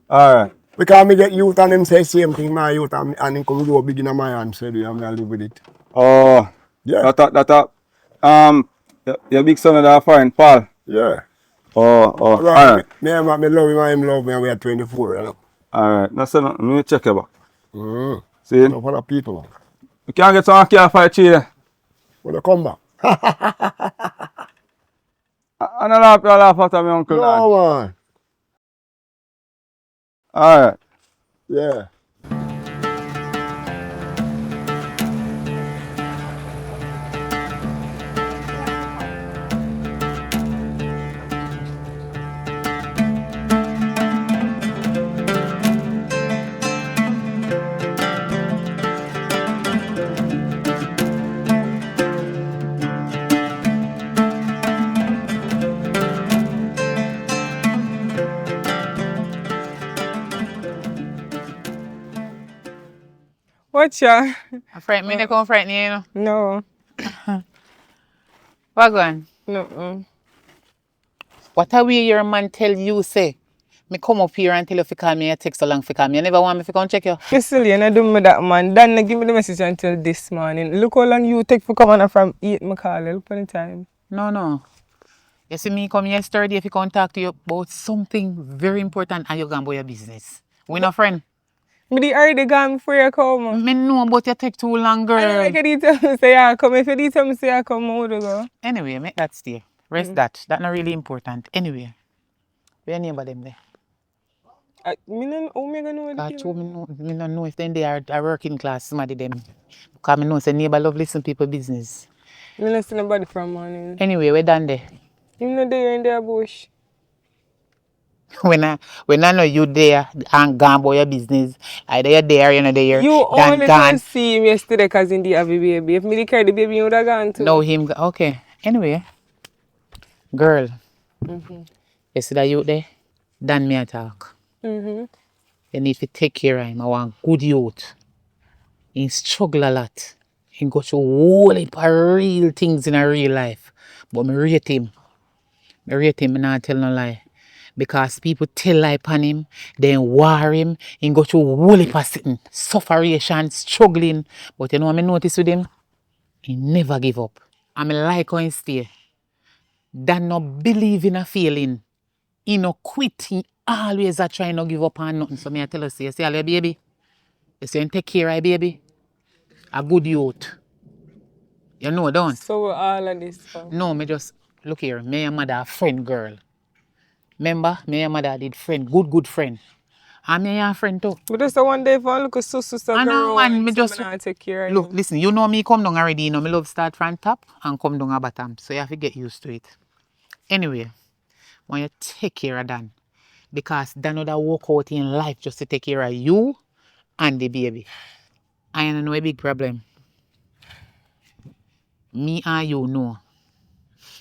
Alright. Because I get youth and them say same thing, my youth, and then come go big in my hand, so I'm going to live with it. Oh. Yeah. Your big son of that foreign, Paul. Yeah. Oh. Alright. Me love him, love me, and we are 24, you know. Alright. That's enough. Let me check you back. See? No for the people. You can't get some car for a cheer. When you come back. I don't laugh after my uncle. No, man. Alright. Yeah. What's ya? Me not come frighten you, you know? No. What going? No. What a way your man tell you say? Me come up here and tell you to call me, you text so long to call me. You never want me to come check you? Listen, you not do me that man. Donn give me the message until this morning. Look how long you take for coming from 8 me call. Look at the time. No. You see me come yesterday if you come talk to you about something very important and you gone about your business. We no friend. Me already gone before you come. Me know but you take too long, girl. I like you tell me say I come. If you tell me say I come, I would go. Anyway, make that stay. Rest that. That's not really important. Anyway, where your neighbor them there? Me no know Me don't know if then they are working class, somebody them. Because me know say neighbor love listen people business. Me not see nobody from morning. Anyway, we're done there. You know there in the bush. When I know you there and gone about your business, either you're there or you're not there. You only can see him yesterday because he have a baby. If me carry the baby, you would have gone too. No, him. Okay. Anyway, girl. You see that youth there? Donn me a talk. You need to take care of him. I want good youth. He struggle a lot. He go through whole heap of real things in a real life. But me rate him. Me not tell no lie. Because people tell lie upon him, then war him, he go through whole heap of sitting, sufferation, struggling. But you know what I notice with him? He never give up. I mean, like how he stay. Dan no believe in a feeling. He no quit. He always a try no give up on nothing. So me I tell you, see all your baby? You see him take care of your baby? A good youth. You know, don't? So all of this fun. No, me just, look here, me and mother a friend girl. Remember, me and mother did friend, good friend. And me and a friend too. But just one day if I look at so I know, man, me just, take care of look, him. listen, you know me come down already, you know, me love start from top and come down at bottom. So you have to get used to it. Anyway, when you take care of Dan, because Dan would walk out in life just to take care of you and the baby. I don't know a big problem. Me and you know.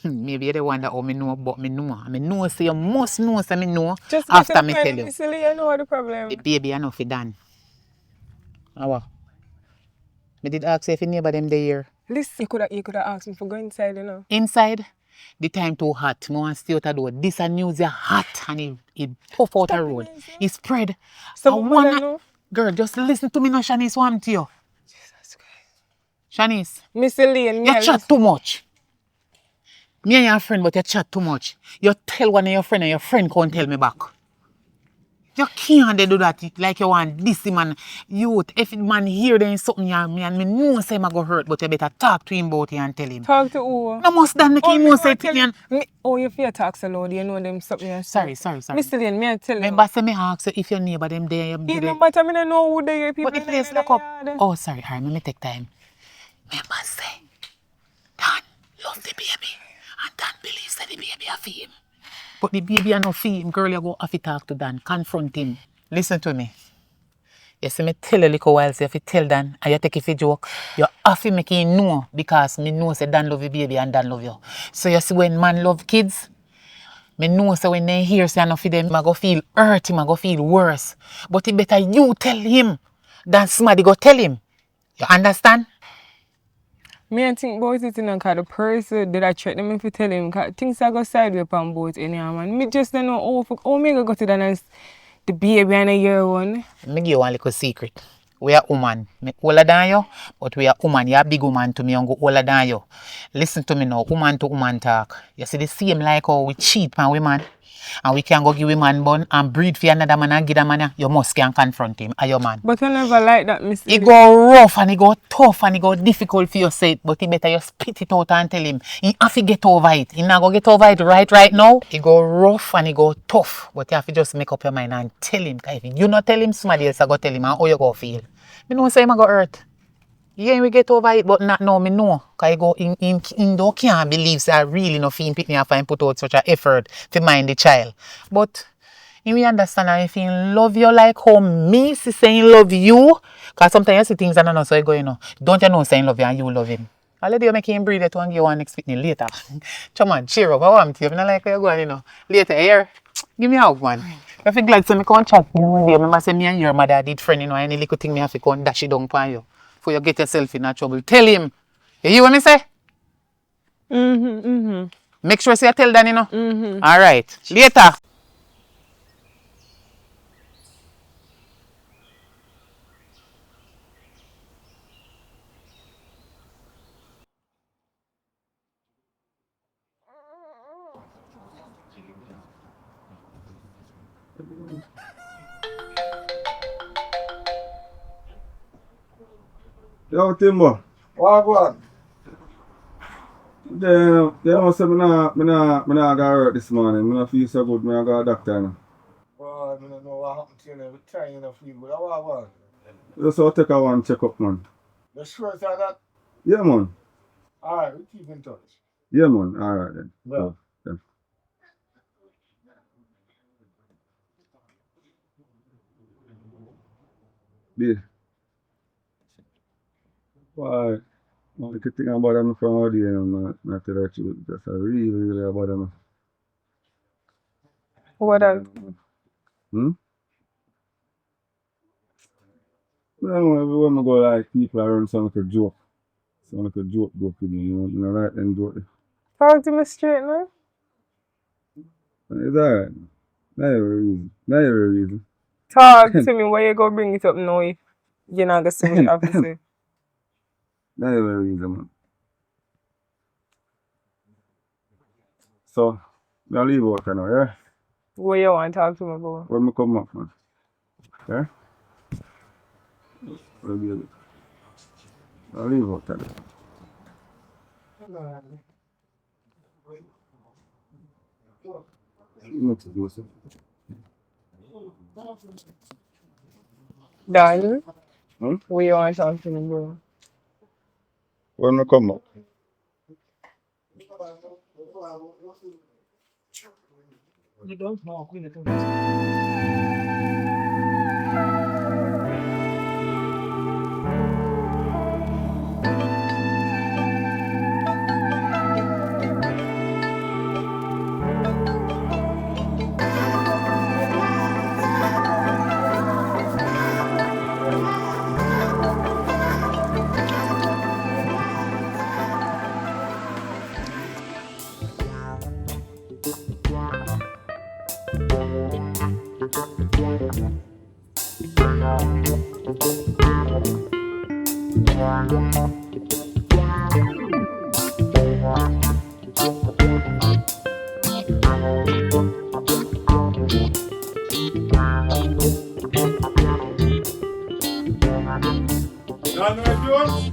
Maybe you're the one that oh me know, but me know. I know say you must know, say me know Just after get me tell you. silly, you know what the problem. The baby enough for Dan. How? Me did ask you if your neighbor them there here. Listen, you could have asked me for go inside, you know. Inside, the time too hot. Me want to stay out the door. This a news is hot and it puff out the road. It spread. So I wanna, girl, just listen to me now, Shanice, what I'm to you. Jesus Christ. Shanice. Miss Elaine, you chat too much. Me and your friend, but you chat too much. You tell one of your friend and your friend can't tell me back. You can't do that like you want this man. Youth, if man hear there is something you me and me know say him go hurt, but you better talk to him about it and tell him. Talk to who? No must done make him know say it. Oh, you fear talk so loud, you know them something. Sorry. Mr. Lane, me I tell you. Remember say me ask you if your neighbor them there. He no matter, me don't know who they people. But the place look up. Oh, sorry, alright, me take time. Remember say, Dan love the baby. And Dan believes that the baby are for him. But the baby are not for him. Girl, you go have to talk to Dan. Confront him. Listen to me. You see me tell a little while, so if you tell Dan and you take it for joke, you have to make him know because me know say Dan love the baby and Dan love you. So you see when man love kids, me know say when they hear say enough of them, I go feel hurt, him I go feel worse. But it better you tell him than somebody go tell him. You understand? Me and think about it, because the person that I threaten him if you tell him, cause things are go sideways upon both anyhow, man. Me just don't know how me go to that the baby and a year one. Me give you one little secret. We are woman. Me older than you, but we are woman. You are big woman to me and go older than you. Listen to me now, woman to woman talk. You see the same like how we cheat on women. And we can go give woman bun and breed for another man and give that man, you must can confront him, are your man. But I never like that, Miss. It go rough and it go tough and it go difficult for you say it, but he better you spit it out and tell him. He have to get over it. He not go get over it right now. It go rough and it go tough, but you have to just make up your mind and tell him. If you not tell him, somebody else go tell him and how you go feel. Me know say him go hurt. Yeah, we get over it, but not now, me know. Because I go in though can't believe say I really no feel pick me up and put out such an effort to mind the child. But you will understand that if he love you like how me see saying love you, because sometimes you see things and I know so you go, you know. Don't you know saying love you and you love him. I'll let you make him breathe it and give one next me later. Come on, cheer up. I want to. I'm not like where you're going, you know. Later, here. Give me a hug, man. I feel glad so me come chat you one day. Remember say me and your mother did friend, you know, any little thing me have to come dash it down for you. Before you get yourself in a trouble. Tell him. You hear what me say? Make sure say you tell Dan, you know. Alright. Later. Yo, Timbo. What on? You know, say me not go hurt this morning. Me not feel so good. Me not go to the doctor now. Well, I don't know what happened to you every time you don't feel good. What on? Just so take a one check up, man. You sure it's like that? Yeah, man. Alright, we keep in touch. Yeah, man. Alright then. Yeah. Yeah. Yeah. Why? I keep thinking about them from all day, not to that you. That's a really about them. What else? Well, everywhere I go, like, people around sound like a joke. Sound like a joke go to me, you know, right then joke. Talk to me straight, man. It's alright. Not every reason. Not every reason. Talk to me. Why you go bring it up now if you're not going to see what I have to say? Not every reason, man. So, I'll leave out now, yeah? What you want to talk to me about? When I come back, man. Yeah? I'll leave out now. Not to do so. Donn, Hmm? what you want to talk to me about? When I come back. You don't know. Donn, what you doing?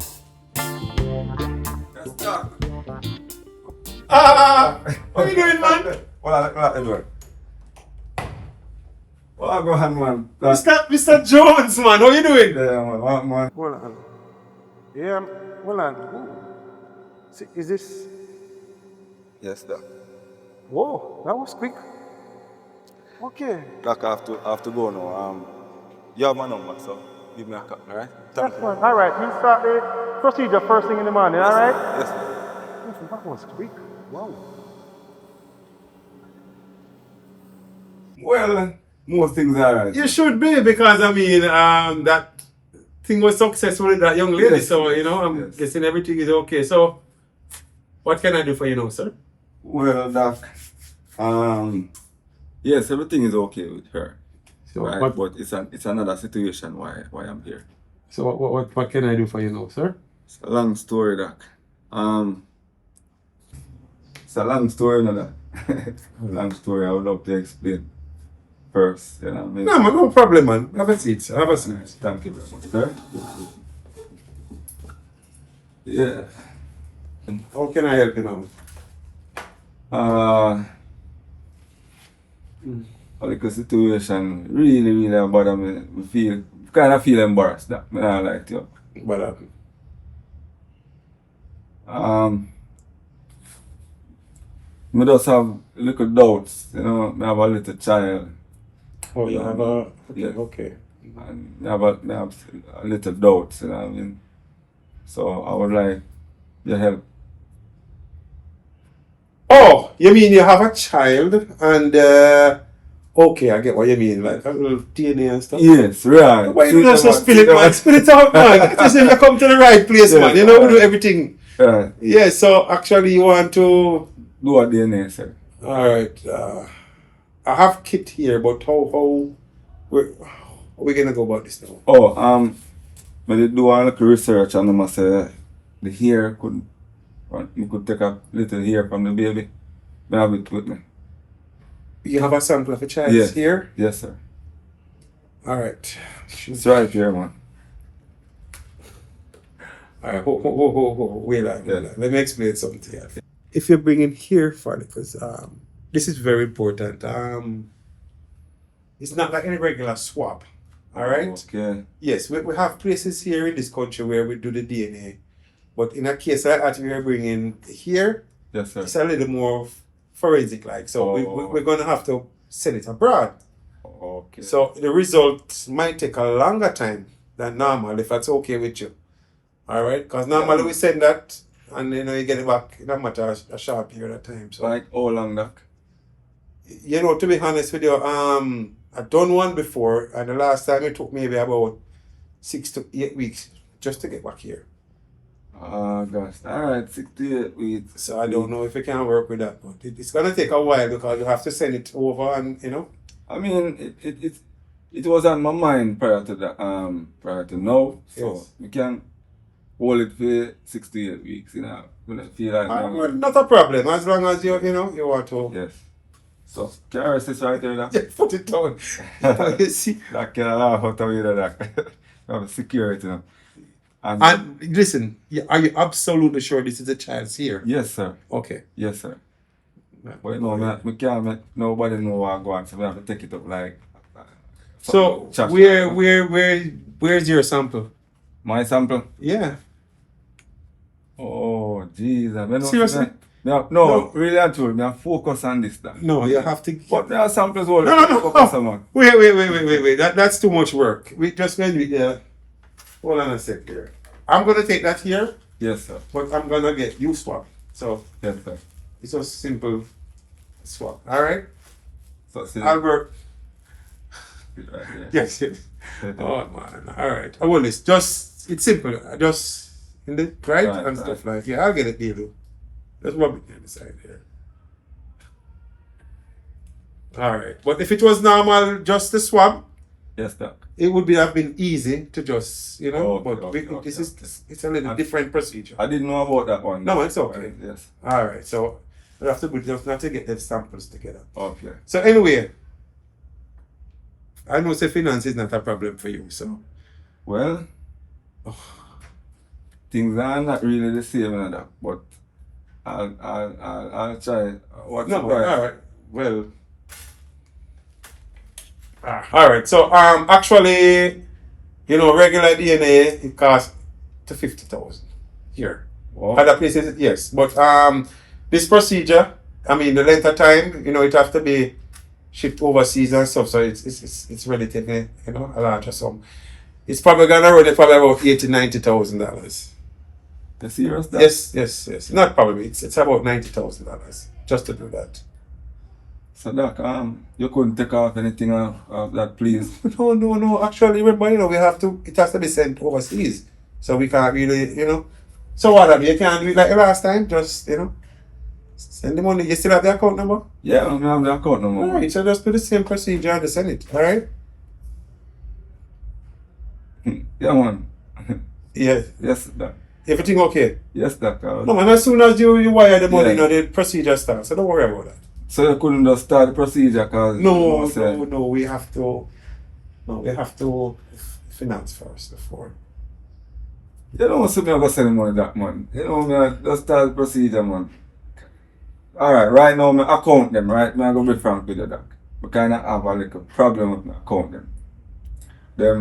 Let's talk. What you doing, man? What Edward? What go on, man? Mr. Jones, man, how you doing? Yeah, man. What, man? Hold on. Yeah, hold on. See, is this... Yes, Doc. Whoa, that was quick. Okay. Doc, I have to go now. You have my number, so give me a call, alright? That's fine. All right, we'll start the procedure first thing in the morning, all right? Yes, sir. Listen, that was quick. Wow. Well, most things are right. You should be, because I mean, that thing was successful with that young lady, Yes, so you know, I'm guessing everything is okay. So, what can I do for you now, sir? Well, Doc, yes, everything is okay with her. So, Right? But it's another situation why I'm here. So what can I do for you now, sir? It's a long story, Doc. It's a long story, no, Doc. Long story. I would love to explain first. You know what I mean? No, man, no problem, man. Have a seat, sir. Have a seat. Thank you very much, sir. Yeah. How can I help you now? Like a situation really bother me. I kind of feel embarrassed that I don't like you. What happened? I just have little doubts, you know. I have a little child. Oh, you have a... Yeah. Okay. And I have a little doubts, you know what I mean? So I would like your help. Oh, you mean you have a child and okay, I get what you mean, like a little DNA and stuff. Yes, right. Why you don't just spill it, man? Spill it out, man. Just you come to the right place, man. You know, we do everything. Right. Yeah, so actually you want to do a DNA, sir. Alright. I have Kit here, but how we gonna go about this now? Oh, I did do a little research and I say the hair you could take a little hair from the baby. I have it with me. You have a sample of a child's hair? Yes, sir. Alright. It's right here, man. Alright, wait a minute. Let me explain something to you. If you're bringing hair follicles, this is very important. It's not like any regular swab. Alright? Okay. Yes, we have places here in this country where we do the DNA. But in a case like that, we are bringing here, yes, sir. It's a little more forensic like. So we're going to have to send it abroad. Okay. So the results might take a longer time than normal, if that's okay with you. Alright? Because normally we send that and you get it back in a matter of a short period of time. So, like how long, Doc? You know, to be honest with you, I've done one before, and the last time it took maybe about 6 to 8 weeks just to get back here. Gosh. Alright, 6 to 8 weeks. So I don't know if you can work with that, but it's gonna take a while because you have to send it over and I mean, it was on my mind prior to that, prior to now. So Yes. we can hold it for 6 to 8 weeks, you know. When I feel like Well, not a problem, as long as you know, you want to. yes. So can I rest this right there, Doc? Yeah, put it down. You see? That can laugh out of you, Doc. Have security, you know. And listen, are you absolutely sure this is a child's here? Yes, sir. Okay. Yes, sir. But you know, we can't make nobody know what I'm going, so we have to take it up like. So where's your sample? My sample? Yeah. Oh, Jesus. Seriously? No, really and truly, I focus on this. Doc. No, you have to. But there are samples all No. Wait. That's too much work. We just going to be hold on a sec here. I'm gonna take that here. Yes, sir. But I'm gonna get you swap. So yes, sir. It's a simple swap. All right. So Albert. Right, yes. Oh man. All right. I want this. It's simple. Just in the right and stuff like. Yeah, I'll get it, deal. Let's rub it on the side here. All right. But if it was normal, just the swab. Yes, Doc. It would have been easy to just, you know, it's a little different procedure. I didn't know about that one. No, it's okay. Yes. All right. So we have to get the samples together. Okay. So anyway, I know say finance is not a problem for you, so. Well, things are not really the same, Doc, but I'll try. What's no, the price? all right. Well. All right. So actually, you know, regular DNA it costs to 50,000 here. Wow. Other places, yes, but this procedure, I mean, the length of time, you know, it have to be shipped overseas and stuff, so it's relatively, you know, a larger sum. It's probably gonna run it probably about $80,000-$90,000. The serious? Doc? Yes. Not probably. It's about $90,000 just to do that. So Doc, you couldn't take off anything of that, please? No. Actually, remember, you know, it has to be sent overseas. So we can't really, you know. So what, you can't do it like last time? Just, you know, send the money. You still have the account number? Yeah, I have the account number. All right, so just do the same procedure and just send it, all right? Yeah, man. Yeah. Yes, Doc. Everything okay? Yes, Doc. No, man, as soon as you wire the money, you know, the procedure starts. So don't worry about that. So you couldn't just start the procedure because No, we have to finance first before. You don't want to me go send money that man. You know me just start the procedure, man. Alright, right now my account them, right? I'm gonna be frank with you, Doc. I kinda have a little problem with my account them. They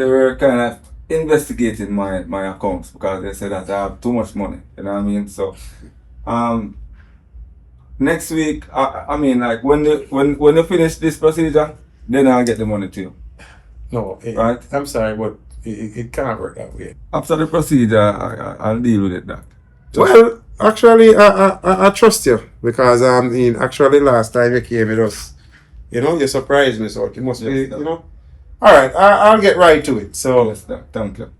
were kinda investigating my accounts because they said that I have too much money. You know what I mean? So next week, I mean, like when you finish this procedure, then I'll get the money to you. No, right? I'm sorry, but it can't work that way. After the procedure, I'll deal with it, Doc. Well, actually, I trust you because actually last time you came with us, you know, you surprised me, so it must be, you know. All right, I'll get right to it. So. Yes, Doc. Thank you.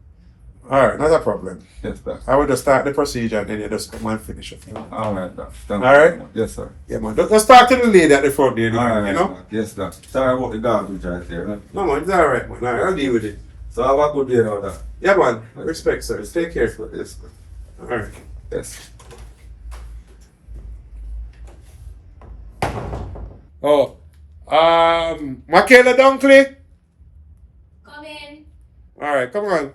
All right, not a problem. Yes, Doc. I will just start the procedure and then you just come and finish it. All right, Doc. All right? Yes, sir. Yeah, man. Just talk to the lady at the front there, all right, you know? Doc. Yes, Doc. Sorry about the garbage right there. Right? No, man, it's all right, man. All right, I'll deal with it. So have a good day now, Doc. Yeah, man. Respect, sir. Take care. Yes, sir. All right. Yes. Oh, Michaela Dunkley? Come in. All right, come on.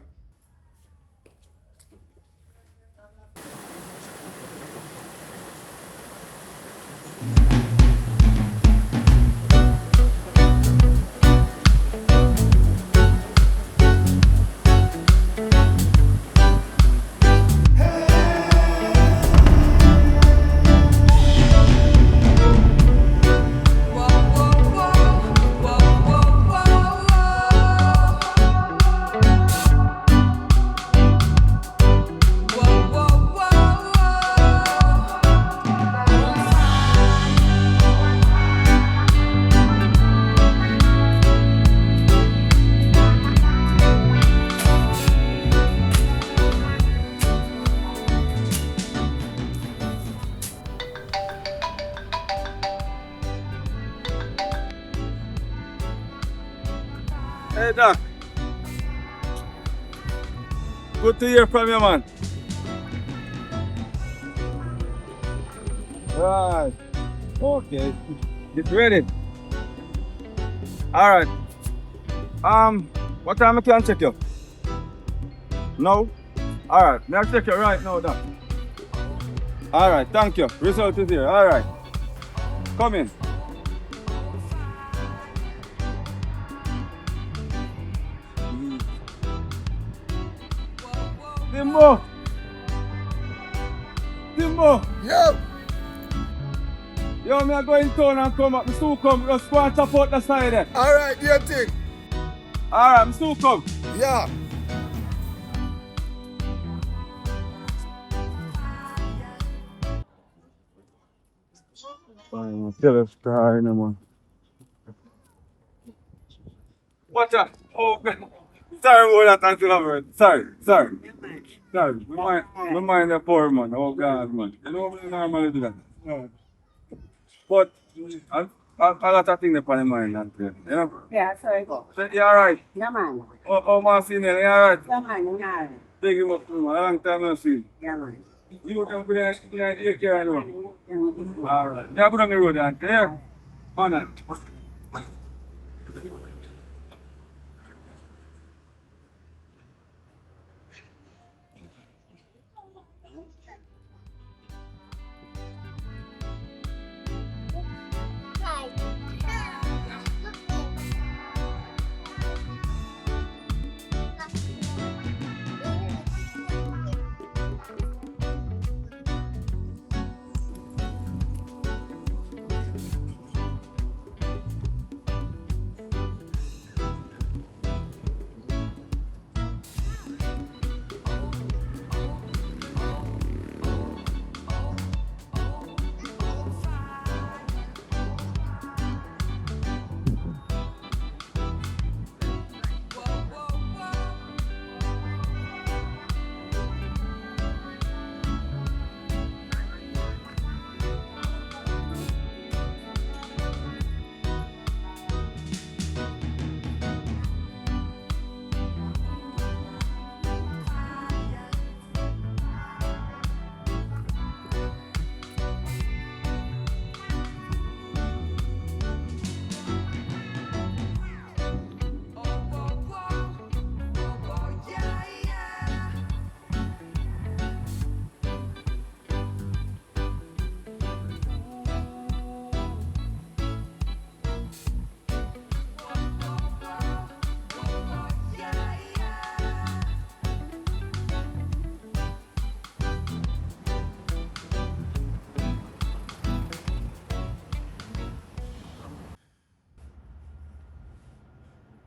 Hey, Doc. Good to hear from you, man. Right. Okay. Get ready. Alright. What time I can check you? No? Alright, may I check you right now, Doc? Alright, thank you. Result is here. Alright. Come in. Timbo! Timbo! Yep. Yo, me I go in town and come up. Me still come. Just go and chop out the side there. Alright, do your thing. Alright, me still come. Yeah. Fine, still a star in the man. Watch out! Oh, God. Sorry about that, Uncle Albert. Sorry. Sorry. Me mind the poor man. Oh, God, man. You know, we normally do that. No. But, a lot of things upon the mind, you know? Yeah, sorry, go. So, you alright? Yeah, man. Oh, man, you alright? Yeah, man, you alright. Big him up, man. A long time no see. Yeah, man. You can put in the care, I know. Alright. Yeah, put on the road, Auntie. Yeah? On that.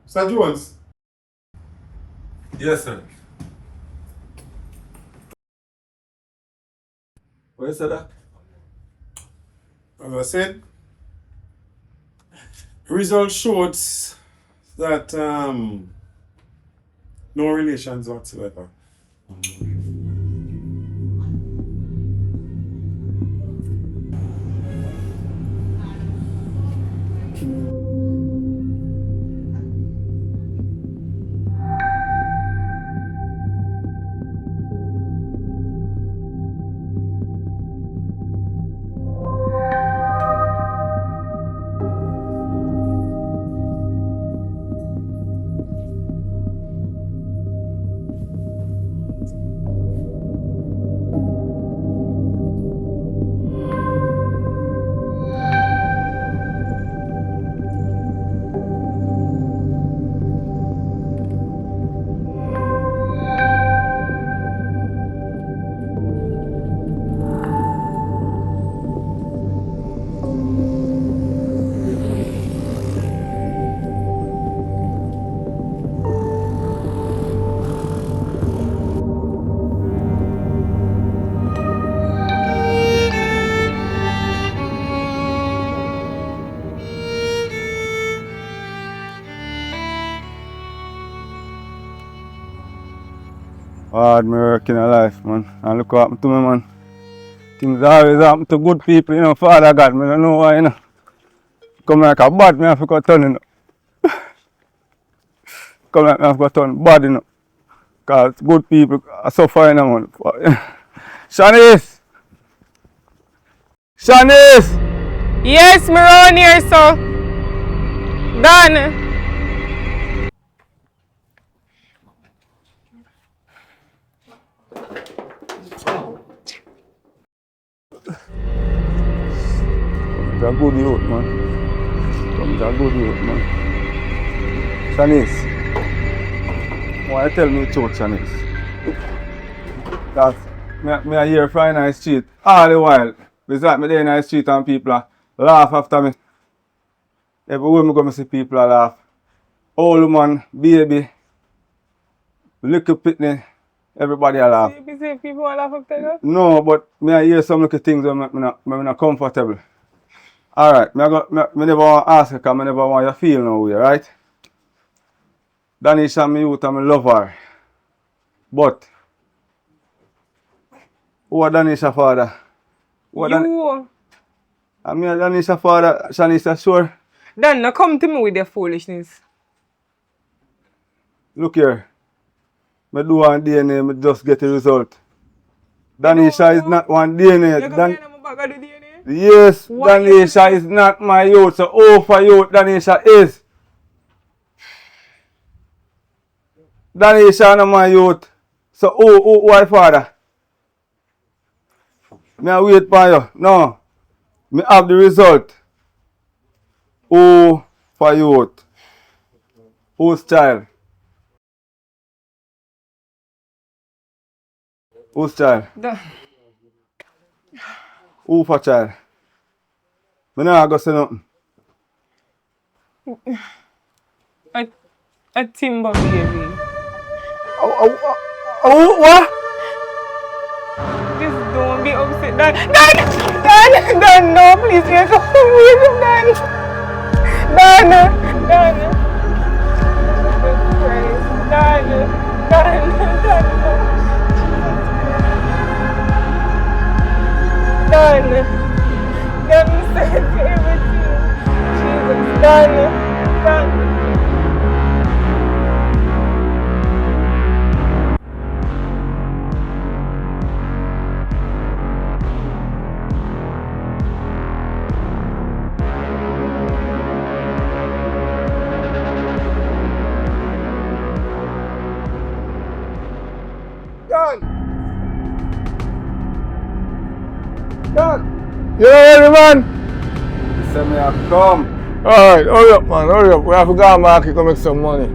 Sir Jones? Yes, sir. What you said that? As I said, result showed that no relations whatsoever. Hard me work in a life, man. And look what happened to me, man. Things always happen to good people, you know. Father God, me don't know why, you know. Come like a bad, me have to go turn, you know. Come like me have to go turn bad, you know. Because good people are suffering, man. Shanice! Shanice! Yes, me round here, so. Done. It's a good youth, man. It's a good youth, man. Shanice. Why tell me the truth, Shanice? Because me a hear from the street all the while. It's like me there in the street and people laugh after me. Everywhere me go, me see people laugh. Old woman, baby, little pitney, everybody laugh. So you say people want to laugh after you? No, but me I hear some little things that me not comfortable. Alright, me never want to ask you because I never want you to feel no way, right? Danisha me youth and me love her. But who are Danisha father? You. I mean Danisha father, Shanisha sure. Dan, now come to me with your foolishness. Look here. Me do one DNA, me just get a result. Danisha is not one DNA. You come here and I'm back at the DNA? Yes, Why Danisha is not my youth. So who for youth Danisha is? Danisha not my youth. So who why father? Me I wait for you. No. Me have the result. Who for youth? Whose child? Whose child? Who for child? Me not go say nothing. A timber baby. What? Just don't be upset. Dan, no, please, you come with Dan. Dan. Jesus Christ. Dan, no. Dan, said everything. Jesus, Dan. You ready, man? You say me have come. Alright, hurry up, man, hurry up. We have to go to market to make some money.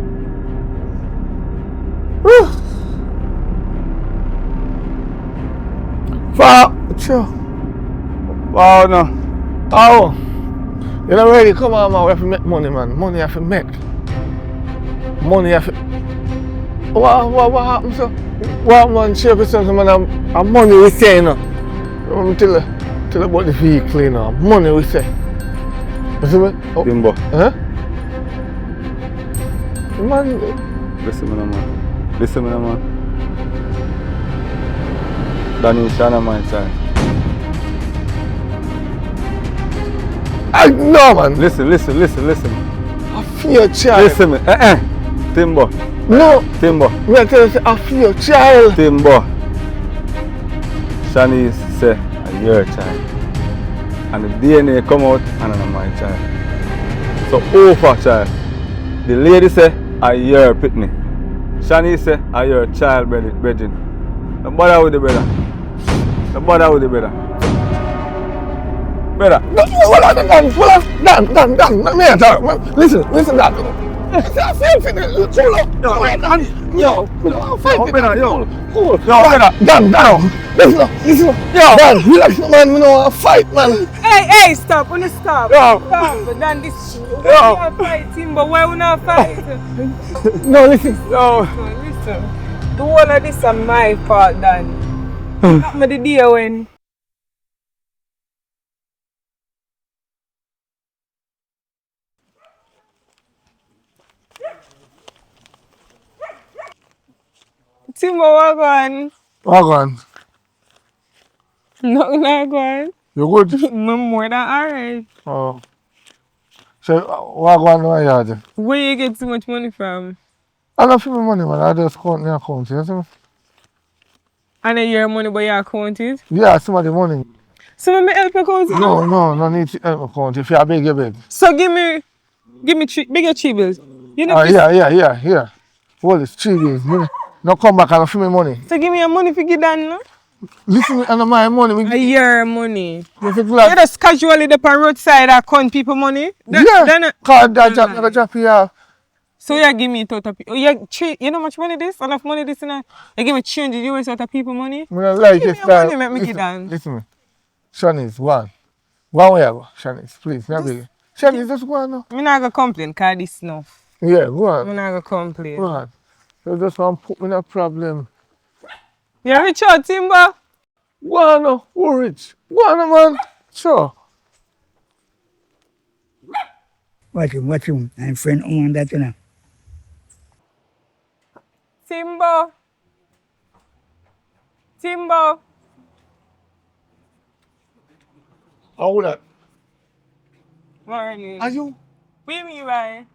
Whew. Wow, no. Oh. You know ready? Come on, man. We have to make money, man. Money have to make. Money have to... What happened, sir? What, man? Share with something, man. I'm money we say, you know. Let me tell you about the vehicle, you know. Money we say. You see me? Oh. Timbo. Huh? Man. Listen me, no, man. Danisha not my child. No, man. Listen. I feel your child. Listen me. Timbo. No. Timbo. Me I tell you, I feel your child. Timbo. Shanice say, I'm your child. And the DNA come out and I'm my child. So who for child? The lady say, I'm your pitney. Shanice say, I'm your child, brethren. Don't bother with the brother. Don't bother with the brother. Brother. Dan, me talk, man. Listen, Dan. I feel it. Yo, Dan. Listen. Yo, Dan, relax, man. We don't want to fight, man. Hey, stop. Wanna stop? Stop. Dan, this. We not fighting, but why we not fight? No, listen. Listen. The whole of this is my fault, Dan. I'm the day when. Timbo, what going? What going? Nothing not going. You good? I'm more than alright. Oh. So, what going on here? Where you get so much money from? I don't feel my money, man. I just count my account, you see me? And then your money, but your account it? Yeah, some of the money. So let me help you count it? No need to help me count. If you beg, you beg. So give me bigger three bills. You know, please. Yeah. Hold it, 3 days. No come back and feel my money. So give me your money for get done, no? Listen, me, I know my money. Your money. You You just casually the roadside and count people money? Cause that drop here. So you give me total people. You know how much money this? Enough money this, you know? You give me $300 out of people money? I don't like Give me it, your money, make me get done. Listen me. Shanice, one way I go. Shanice, please, me beg you. Shanice, just go on now. I'm not going to complain because this enough. Yeah, go on. I'm not going to complain. Go on. You just want to put me in a problem. You rich out, Timber? Go on now. Who rich? Go on now, man. Sure. Watch him. I'm friend on that, you know. Timber. How that? Morning. Are you? Where me, right?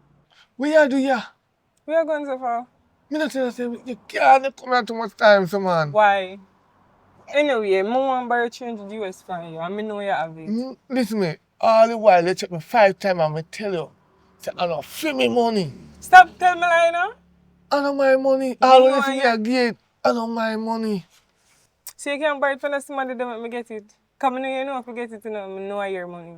Where you do ya? Where you going so far? Me not tell you, say, you can't come here too much time, so man. Why? Anyway, I want to buy $300 from you, and I know you have it. Listen me, all the while they check me 5 times and I tell you, say, I don't feel me money. Stop telling me like now. I know my money. All when you see me a gate, I know my money. So you can't buy it from somebody that make me get it? Because I know you know if you get it, you know, I know your money.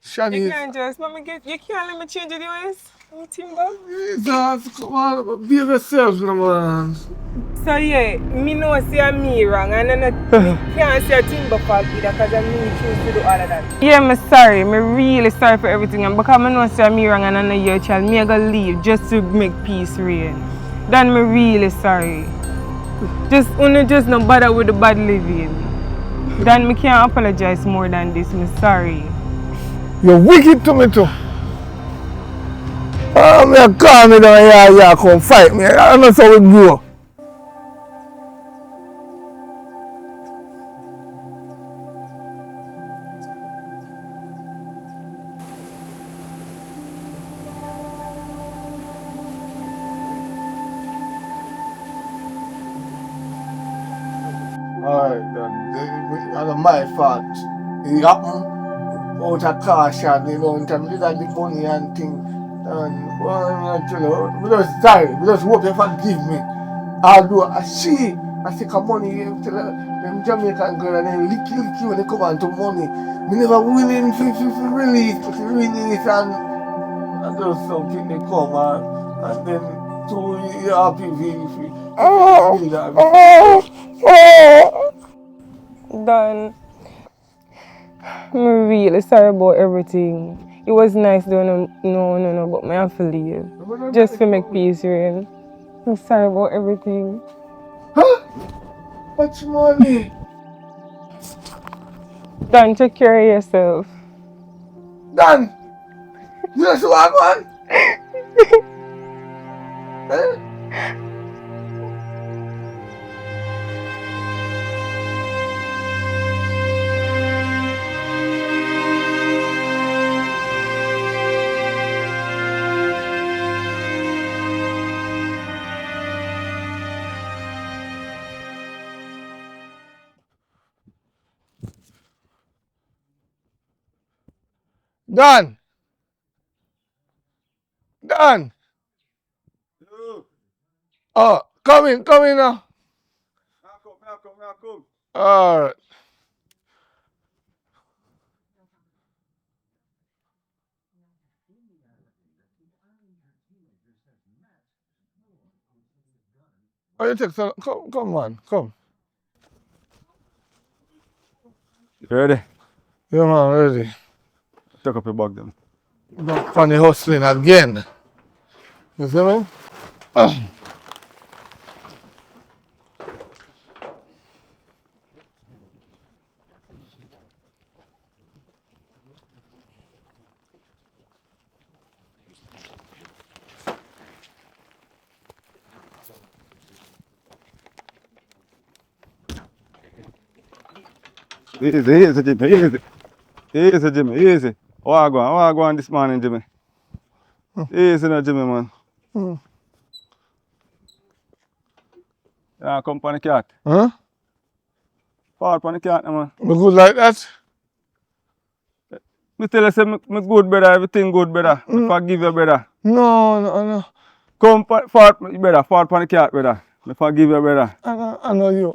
Shanice. You can't just let me get you can't let me change the US. Timber. Jesus, come on, behave yourself, man. So yeah, me know say me wrong and I can't say Timber fault either because I me choose to do all of that. Yeah, I'm sorry. I'm really sorry for everything and because I know say me wrong and I know your child, me I go leave just to make peace reign. Then I'm really sorry. Just no bother with the bad living. Then me can't apologize more than this. I'm sorry. You're wicked to me too. Me call me down here, come fight me. I don't know how we go. Alright, then. That's my fault. It happened out of caution, you know, in terms of the money and things. And well, I tell you, we just sorry. We just hope you forgive me. Although I take a money, tell them Jamaican girl and then licky when they come on to money. Me never willing to release and just something they come and then 2 years happy Donn, I'm really sorry about everything. It was nice doing no, but I have to leave. Just to make peace reign. I'm sorry about everything. Huh? What's money? Donn, take care of yourself. Donn! You just walk on? Donn! Donn! Oh, come in now. Come. Alright. Oh, you take some. Come on, come. You ready? Yeah, man, ready. Take up your bag then. Back on the hustling again. You see me? Easy, Jimmy, easy, Jimmy, easy. What go on this morning, Jimmy? Easy now, Jimmy, man. Yeah, come on the cat. Huh? Fall on the cat, man. Me good like that? Me tell you, say, me good, brother. Everything good, brother. Me forgive you, brother. No. Come, fall, brother. Fall on the cat, brother. Me forgive you, brother. I know you.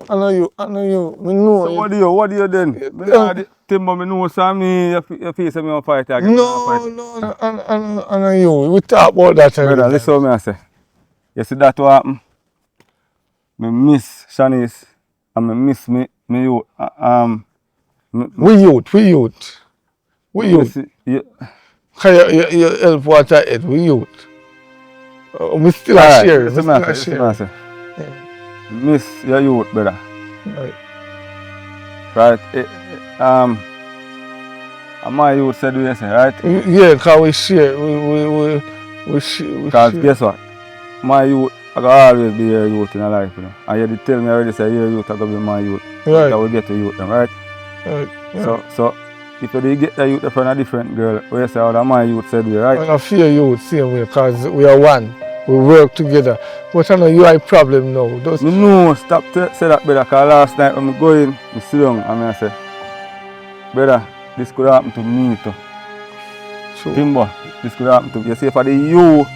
Me know So you. what do you then? Me know the Timber, me know some me, you feel say me want fight again. No, I know you. We talk about that already. Brother, listen what me I say. You see that what happen? Me miss Shanice and me miss me youth. We youth. You, Can you help what I eat? We youth. We still a share. Listen what I say. Miss your youth, brother. Right. And my youth said what you say, right? Yeah, because we share. We share. Because guess what? My youth, I go always be your youth in a life, you know. And you did tell me already, say your youth, I go be my youth. Right. So we get to youth, them, right? Right. Yeah. So if you did get the youth from a different girl, where you say, oh, that my youth said we, right? I fear youth same way, because we are one. We work together. But I know you have a problem now. Me know, stop to say that, brother, because last night when I go in, I sit down and I say, brother, this could happen to me too. True. Timber, this could happen to you. See, for the you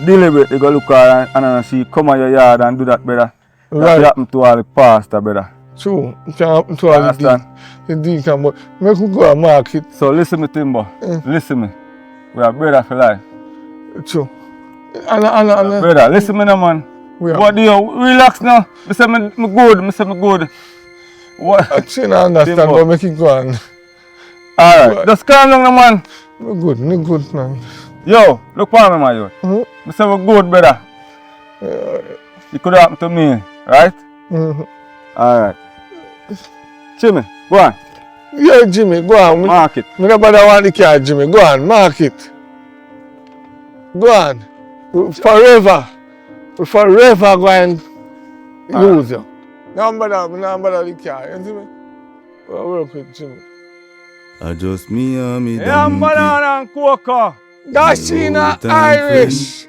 deliberately go look her and she come on your yard and do that, brother. That could happen to all the pastor, brother. True. It can happen to all the deacon, but make we go and market. So listen me, Timber. Listen me. We are brother for life. True. Brother, listen me now, man. What do you relax now? I say me good. What? I don't understand, but make it go on. Alright, just calm down now, man. Me good, man. Yo, look for me, my youth. I say we good, brother. It could happen to me, right? Alright. Jimmy, go on. Yeah, Jimmy, go on. Mark it. Me nobody want the car, Jimmy. Go on, mark it. Go on. Forever go and use you. No bother the car, you see me? I work with Jimmy. I just me and me banana and cocoa. Dashina Irish.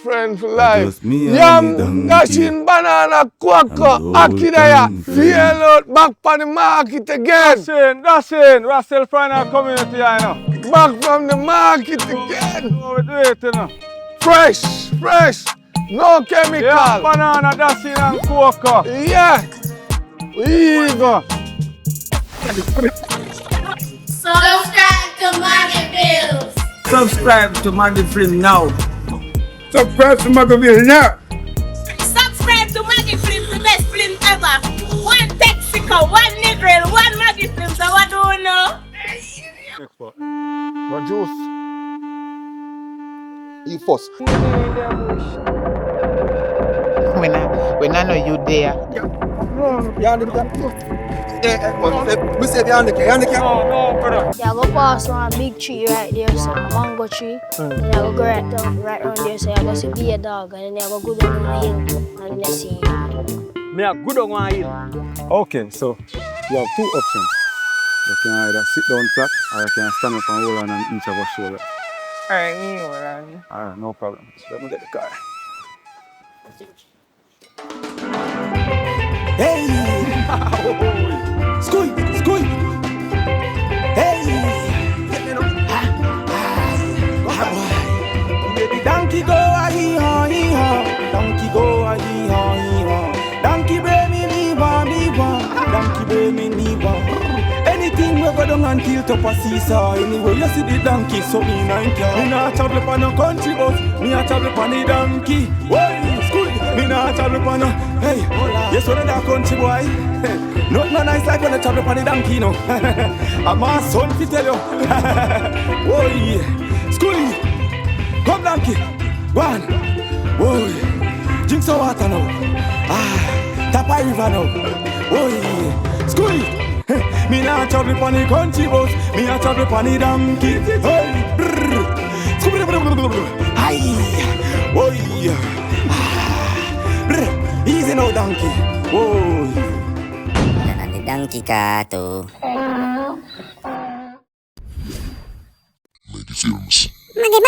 Friend for life. Yam, dashing banana, cocoa, akidaya. Feel out back on the market again. Dashing. Russell Final community, I know. Back from the market again. Wait, you know. Fresh. No chemical. Yeah, banana, dashing and cocoa. Yeah. We go. Subscribe to Maggy Films. Subscribe to Maggy Film now. Subscribe to Maggy Films, the best film ever. One Texico, one Negril, one Maggy Films. So what do we know? What juice? You first. When I know you there. We say behind the car. No, brother. Yeah, I go pass one big tree right there, so a mango tree. And I go right around there, so I go see be a dog, and then I go go down the hill, and then I see you. Me a good on one hill. Okay, so you have two options. You can either sit down flat or you can stand up and hold on each of our shoulder. Alright, me hold on. Alright, no problem. Let me get the car. Hey! School! Hey! Baby, donkey go a hee-haw. Donkey go a hee-haw. Donkey bring me leave on. Donkey bring me leave on. Anything we go down until top of seesaw. Anyway, you see the donkey, so me not care. Me not travel upon no country bus. Me a travel upon the donkey. Whoa, school. Me not travel upon no. Hey, yes, what that country boy? Not no nice like when I travel upon the donkey, no. I'm my son to tell you. Whoa, yeah. School. Come donkey. Go on. Whoa. Drink some water now. Tap a river now. Whoa, yeah. School. Me not travel upon the country bus. Me a travel upon the donkey. Hey, brrr. Hi. Oh yeah. Brrr. Easy now, donkey. Oh. And the donkey kato. Maggy Films. Maggy.